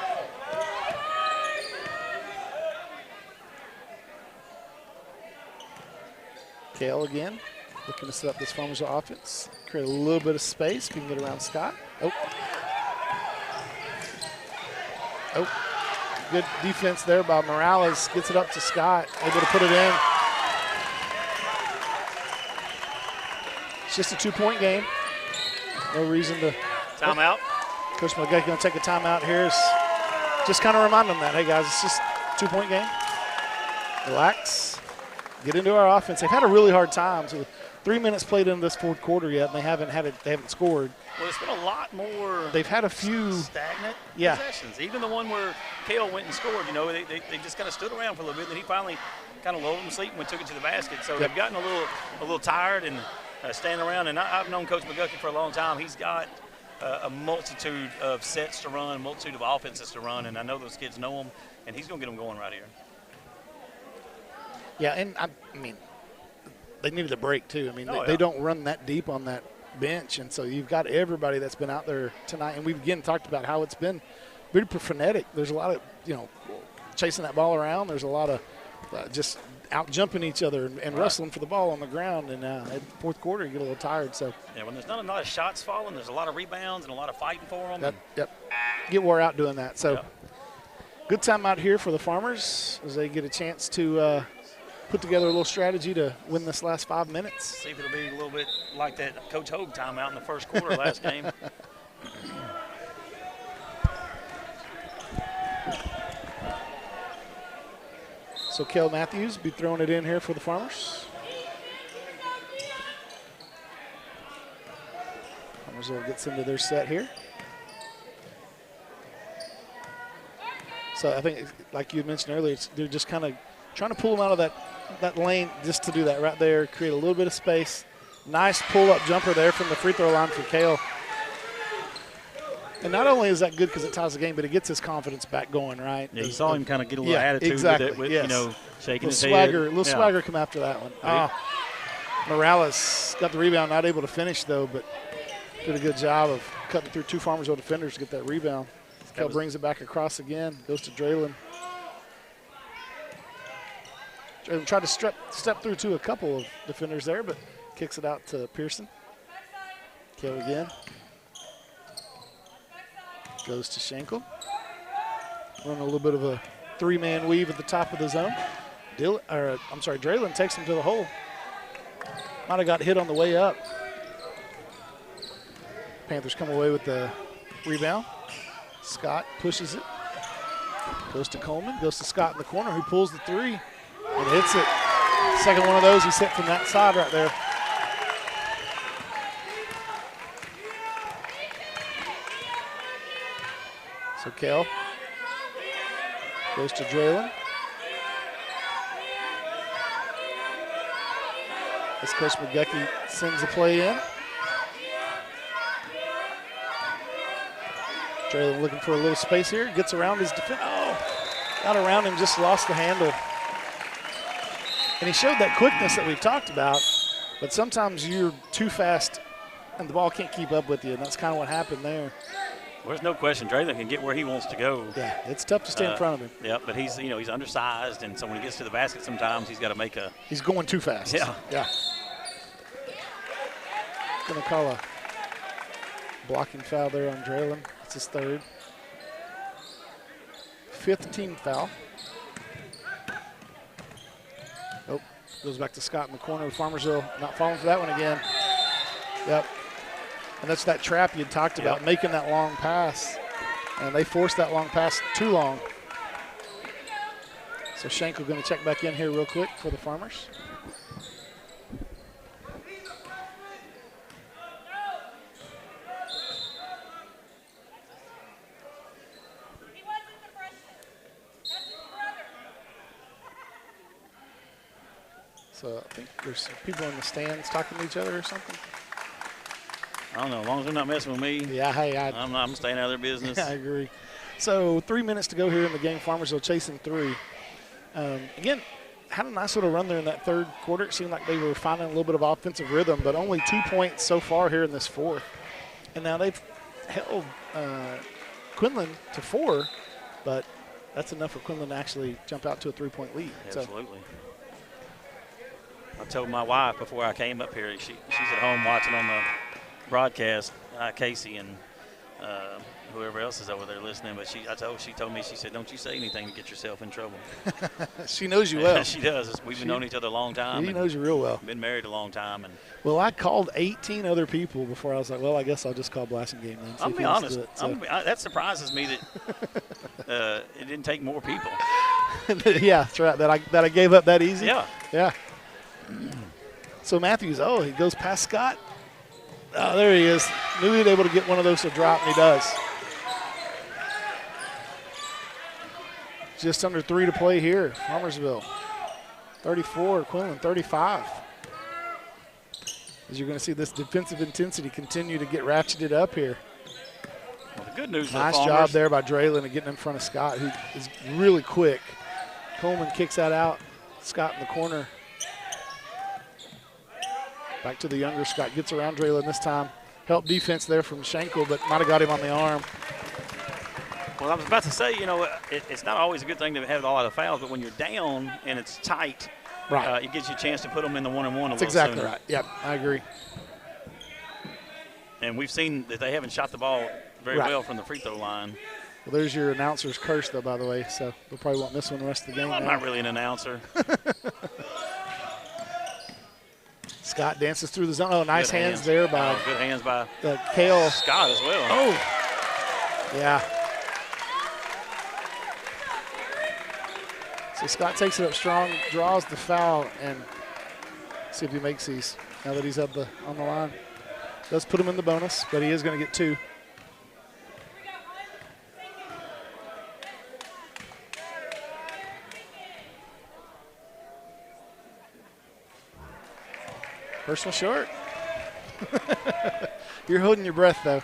Kale again, looking to set up this Farmersville offense. Create a little bit of space. We can get around Scott. Oh. Oh. Good defense there by Morales. Gets it up to Scott. Able to put it in. It's just a 2-point game. No reason to. Timeout. Coach McGucky's going to take a timeout here. Just kind of remind them that, hey, guys, it's just a 2-point game. Relax. Get into our offense. They've had a really hard time. So 3 minutes played into this fourth quarter yet, and they haven't scored. Well, it's been a lot more. They've had a few stagnant Yeah. possessions. Even the one where Kale went and scored, you know, they just kind of stood around for a little bit, and he finally kind of lulled them to sleep and took it to the basket. So they've gotten a little tired and standing around. And I've known Coach McGucky for a long time. He's got a multitude of sets to run, a multitude of offenses to run, and I know those kids know him, and he's going to get them going right here. Yeah, and I mean, they needed a break too. I mean, Oh, they yeah. don't run that deep on that bench, and so you've got everybody that's been out there tonight. And we've again talked about how it's been pretty frenetic. There's a lot of chasing that ball around. There's a lot of just out jumping each other and wrestling for the ball on the ground. And at the fourth quarter, you get a little tired. So Yeah, when there's not a lot of shots falling, there's a lot of rebounds and a lot of fighting for them. get wore out doing that. So Yep. good time out here for the Farmers as they get a chance to put together a little strategy to win this last 5 minutes. See if it'll be a little bit like that Coach Hogue timeout in the first quarter last game. So Kel Matthews be throwing it in here for the Farmers. Farmersville gets into their set here. So I think, like you had mentioned earlier, they're just kind of trying to pull them out of that lane just to do that right there, create a little bit of space. Nice pull-up jumper there from the free throw line for Kale. And not only is that good because it ties the game, but it gets his confidence back going, right? Yeah, you saw him kind of get a little attitude exactly, with it, yes. shaking his swagger, head. little swagger come after that one. Morales got the rebound, not able to finish though, but did a good job of cutting through two Farmersville defenders to get that rebound. Kel brings it back across again, goes to Draylon. Draylon tried to step through to a couple of defenders there, but kicks it out to Pearson. Kel again. Goes to Schenkel. Running a little bit of a three-man weave at the top of the zone. Draylon takes him to the hole. Might have got hit on the way up. Panthers come away with the rebound. Scott pushes it. Goes to Coleman. Goes to Scott in the corner, who pulls the three and hits it. Second one of those he's hit from that side right there. So Kel goes to Draylon. As Coach McGucky sends the play in. Draylon looking for a little space here. Gets around his defense. Oh, got around him, just lost the handle. And he showed that quickness that we've talked about, but sometimes you're too fast and the ball can't keep up with you, and that's kind of what happened there. Well, there's no question Draylon can get where he wants to go. Yeah, it's tough to stay in front of him. Yeah, but he's undersized, and so when he gets to the basket, sometimes he's got to make a. He's going too fast. Yeah. Yeah. Gonna call a blocking foul there on Draylon. It's his third. Fifth team foul. Oh, Goes back to Scott in the corner of Farmersville. Not falling for that one again. Yep. And that's that trap you talked about, making that long pass. And they forced that long pass too long. So Schenkel going to check back in here real quick for the Farmers. So I think there's some people in the stands talking to each other or something. I don't know. As long as they're not messing with me, Yeah, hey, I'm staying out of their business. I agree. So 3 minutes to go here in the game. Farmersville chasing 3. Again, had a nice little run there in that third quarter. It seemed like they were finding a little bit of offensive rhythm, but only 2 points so far here in this fourth. And now they've held Quinlan to 4, but that's enough for Quinlan to actually jump out to a 3-point lead. Absolutely. I told my wife before I came up here, she's at home watching on the broadcast, Casey and whoever else is over there listening. But she told me, she said, "Don't you say anything to get yourself in trouble." She knows you well. She does. We've known each other a long time. She knows you real well. Been married a long time. And well, I called 18 other people before I was like, well, I guess I'll just call Blasingame then. I'll be honest. That surprises me that it didn't take more people. Yeah, that's right. That I gave up that easy. Yeah. Yeah. So Matthews, he goes past Scott. Oh, there he is. Knew he'd be able to get one of those to drop, and he does. Just under 3 to play here. Farmersville, 34, Quinlan, 35. As you're going to see this defensive intensity continue to get ratcheted up here. Well, the good news nice job there by Draylon of getting in front of Scott, who is really quick. Coleman kicks that out. Scott in the corner. Back to the younger Scott, gets around Draylon this time. Help defense there from Schenkel, but might have got him on the arm. Well, I was about to say, it's not always a good thing to have a lot of fouls, but when you're down and it's tight, right, it gives you a chance to put them in the 1-on-1 That's exactly right. Yep, I agree. And we've seen that they haven't shot the ball very well from the free throw line. Well, there's your announcer's curse, though, by the way, so they probably won't miss one the rest of the game. Well, I'm not really an announcer. Scott dances through the zone. Oh, nice hands there by good hands by Kale. Scott as well. Oh, yeah. So Scott takes it up strong, draws the foul, and see if he makes these now that he's on the line. Does put him in the bonus, but he is going to get 2. Personal short. You're holding your breath, though.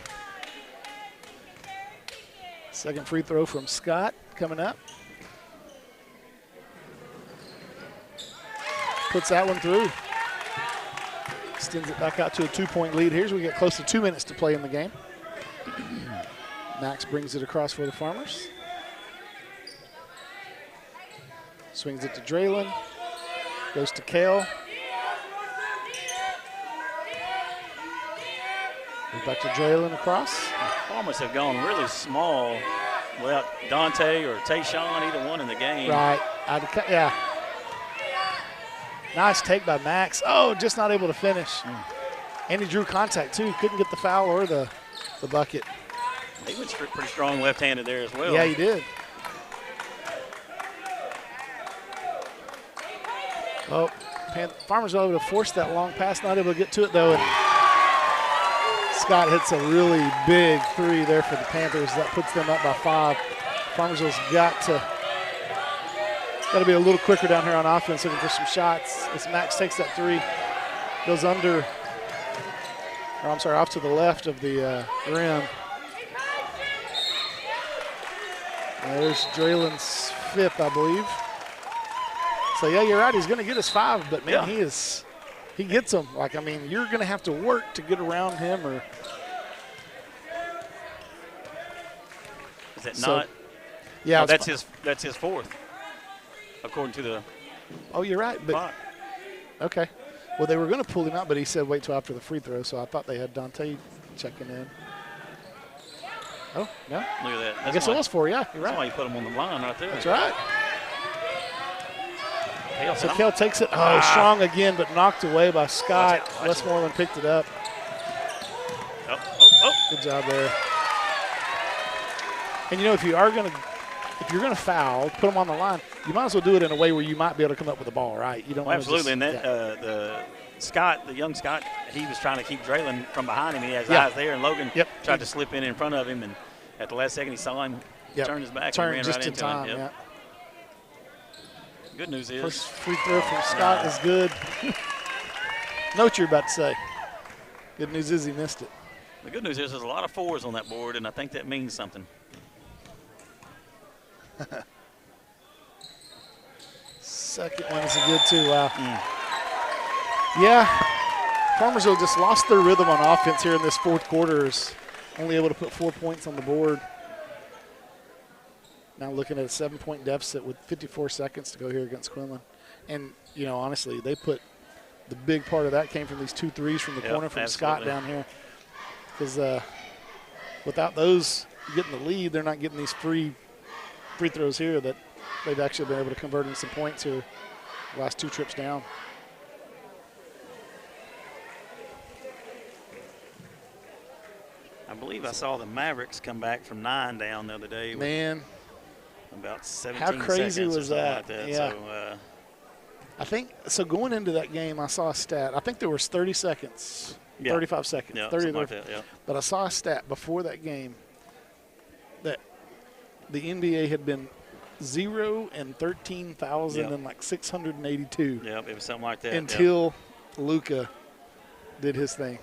Second free throw from Scott coming up. Puts that one through. Extends it back out to a 2-point lead. Here's we get close to 2 minutes to play in the game. Max brings it across for the Farmers. Swings it to Draylon. Goes to Kale. Back to Draylon across. The Farmers have gone really small without Dante or Tayshawn, either one in the game. Right. Yeah. Nice take by Max. Oh, just not able to finish. And he drew contact, too. Couldn't get the foul or the bucket. He was pretty strong left-handed there as well. Yeah, he did. Oh, Farmers were able to force that long pass, not able to get to it, though. And Scott hits a really big 3 there for the Panthers. That puts them up by 5. Farmersville's got to be a little quicker down here on offense, looking for some shots. As Max takes that 3, goes under, or I'm sorry, off to the left of the rim. There's Draylon's 5th, I believe. So yeah, you're right. He's going to get his 5, but man, he gets them. Like, I mean, you're going to have to work to get around him, or. Is it not? Yeah, oh, that's his 4th, according to the. Oh, you're right. But clock. Okay. Well, they were going to pull him out, but he said wait till after the free throw. So I thought they had Dante checking in. Oh no! Look at that. I guess it was 4. Yeah, you're right. That's why you put him on the line right there. That's right. So Kel takes it. Oh, strong again, but knocked away by Scott. Watch Westmoreland picked it up. Oh. Good job there. And if you're gonna foul, put them on the line. You might as well do it in a way where you might be able to come up with the ball, right? You don't. Absolutely. And that the young Scott, he was trying to keep Draylon from behind him. He has eyes there, and Logan tried to slip in front of him, and at the last second he saw him turn his back and ran just right in into time, him. Good news is first free throw from Scott is good. Know what you're about to say. Good news is he missed it. The good news is there's a lot of 4s on that board, and I think that means something. Second one is a good too. Wow. Yeah, Farmersville just lost their rhythm on offense here in this fourth quarter. Is only able to put 4 points on the board. Now looking at a 7-point deficit with 54 seconds to go here against Quinlan. And, honestly, they put the big part of that came from these 2 threes from the corner from Scott down here. Because without those getting the lead, they're not getting these free throws here that they've actually been able to convert into some points here the last 2 trips down. I believe I saw the Mavericks come back from 9 down the other day. Man. About 17 How crazy seconds was or something that? like that. Yeah. So, I think, so going into that game, I saw a stat. I think there was 30 seconds, 35 seconds. 30 like that, But I saw a stat before that game that the NBA had been 0 and 13,000 and like 682. Yep, it was something like that. Until Luka did his thing.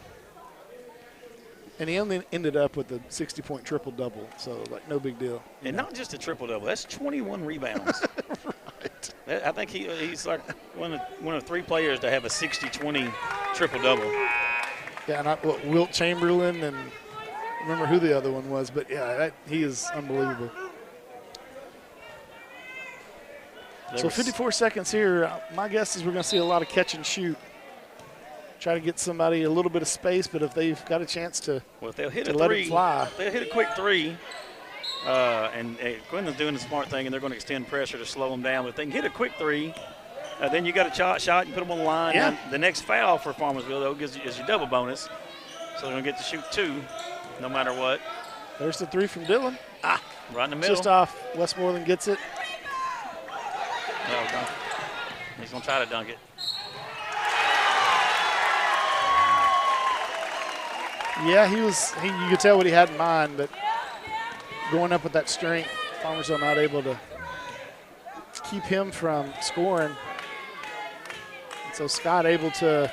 And he only ended up with a 60-point triple-double, so, like, no big deal. And not just a triple-double. That's 21 rebounds. Right. I think he's like one of 3 players to have a 60-20 triple-double. Yeah, and Wilt Chamberlain, and I remember who the other one was, but, yeah, he is unbelievable. So 54 seconds here. My guess is we're going to see a lot of catch and shoot. Try to get somebody a little bit of space, but if they've got a chance to, if they'll hit let it fly. They'll hit a quick 3. And Quinlan's doing the smart thing, and they're going to extend pressure to slow them down. But if they can hit a quick 3, then you got a shot and put them on the line. Yeah. Now, the next foul for Farmersville, though, is your double bonus. So they're going to get to shoot 2 no matter what. There's the 3 from Dylan. Right in the middle. Just off. Westmoreland gets it. No, he's going to try to dunk it. Yeah, you could tell what he had in mind, but going up with that strength, Farmersville not able to keep him from scoring. And so Scott able to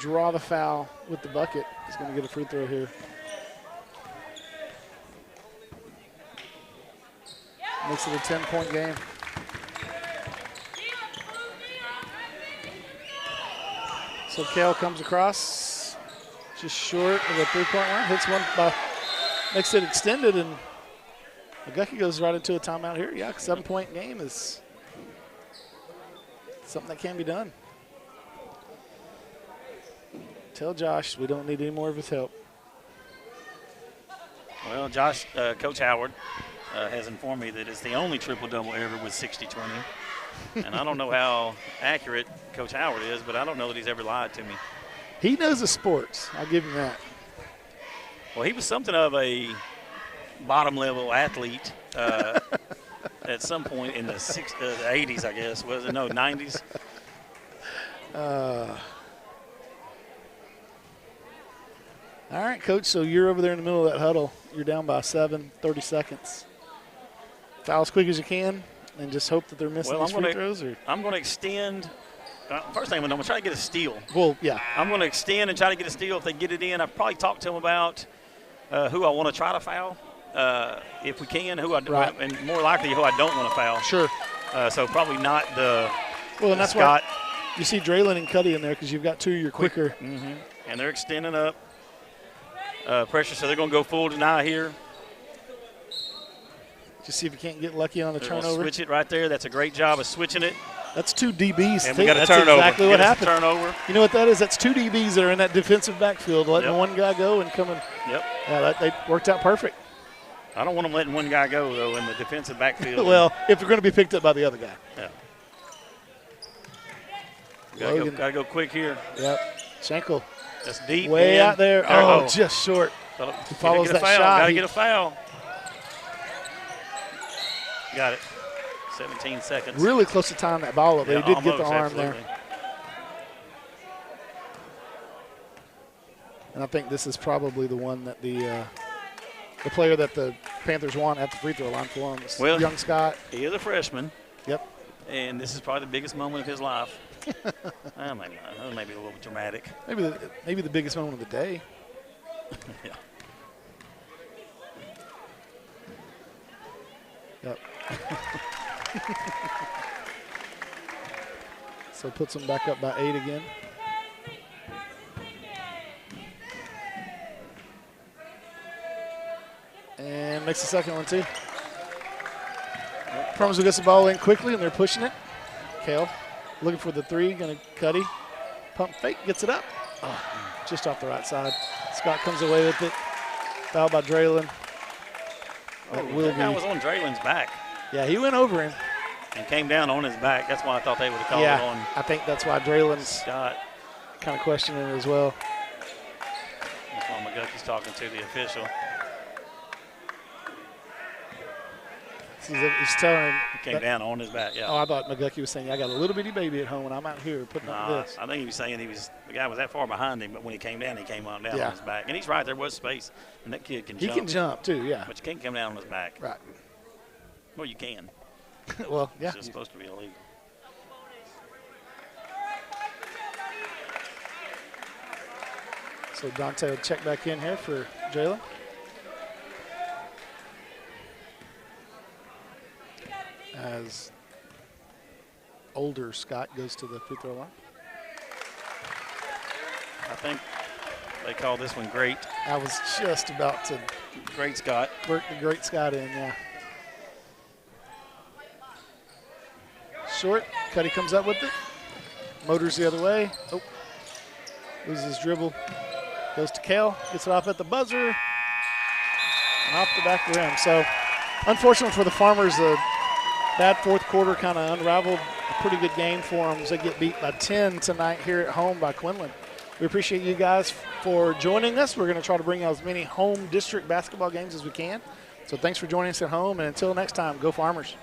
draw the foul with the bucket. He's going to get a free throw here. Makes it a 10-point game. So Kale comes across. Just short of the 3-point line. Hits one makes it extended, and McGucky goes right into a timeout here. Yeah, 7-point game is something that can be done. Tell Josh we don't need any more of his help. Well, Josh, Coach Howard has informed me that it's the only triple-double ever with 60-20. And I don't know how accurate Coach Howard is, but I don't know that he's ever lied to me. He knows the sports. I'll give him that. Well, he was something of a bottom-level athlete at some point in the 80s, I guess. Was it? No, 90s. All right, Coach, so you're over there in the middle of that huddle. You're down by 7, 30 seconds. Foul as quick as you can and just hope that they're missing these free throws? Or? I'm going to extend. First thing I'm going to try to get a steal. Well, yeah. I'm going to extend and try to get a steal. If they get it in, I've probably talked to them about who I want to try to foul, if we can, and more likely who I don't want to foul. Sure. So probably not the and that's Scott. Why you see Draylon and Cuddy in there because you've got 2 you're quicker. Mm-hmm. And they're extending up pressure, so they're going to go full deny here. Just see if you can't get lucky on the turnover. Switch it right there. That's a great job of switching it. That's 2 DBs. And we got a turnover. That's exactly what happened. Turnover. You know what that is? That's 2 DBs that are in that defensive backfield, letting one guy go and coming. Yep. Yeah, they worked out perfect. I don't want them letting one guy go, though, in the defensive backfield. Well, if they're going to be picked up by the other guy. Yeah. Got to go quick here. Yep. Schenkel. That's deep. Way out there. Oh, just short. He follows that shot. Got to get a foul. Got it. 17 seconds. Really close to tying that ball up, but he did get the arm absolutely. there. And I think this is probably the one that the player that the Panthers want at the free throw line for him. Well, young Scott. He is a freshman. Yep. And this is probably the biggest moment of his life. Maybe a little dramatic. Maybe the biggest moment of the day. Yeah. Yep. So puts them back up by 8 again. And makes the second one too. Farmersville gets the ball in quickly, and they're pushing it. Kale looking for the 3, going to Cuddy. Pump fake, gets it up. Oh, just off the right side. Scott comes away with it. Foul by Draylon. That guy was on Draylen's back. Yeah, he went over him. And came down on his back. That's why I thought they would have called it on. I think that's why Draylon's Scott kind of questioning it as well. That's why McGucky's talking to the official. He's telling him. He came down on his back, yeah. Oh, I thought McGucky was saying, I got a little bitty baby at home, and I'm out here putting up this. I think he was saying the guy was that far behind him, but when he came down, he came on down on his back. And he's right, there was space, and that kid can jump. He can jump, too, yeah. But you can't come down on his back. Right. Well, you can. Well, yeah. It's just supposed to be illegal. So Dante will check back in here for Jalen. As older Scott goes to the free throw line. I think they call this one great. I was just about to Great Scott. work the great Scott in, yeah. Short, Cuddy comes up with it. Motors the other way. Oh, loses his dribble. Goes to Kale, gets it off at the buzzer. And off the back of the rim. So, unfortunate for the Farmers, the bad fourth quarter kind of unraveled a pretty good game for them as they get beat by 10 tonight here at home by Quinlan. We appreciate you guys for joining us. We're going to try to bring you as many home district basketball games as we can. So thanks for joining us at home, and until next time, go Farmers.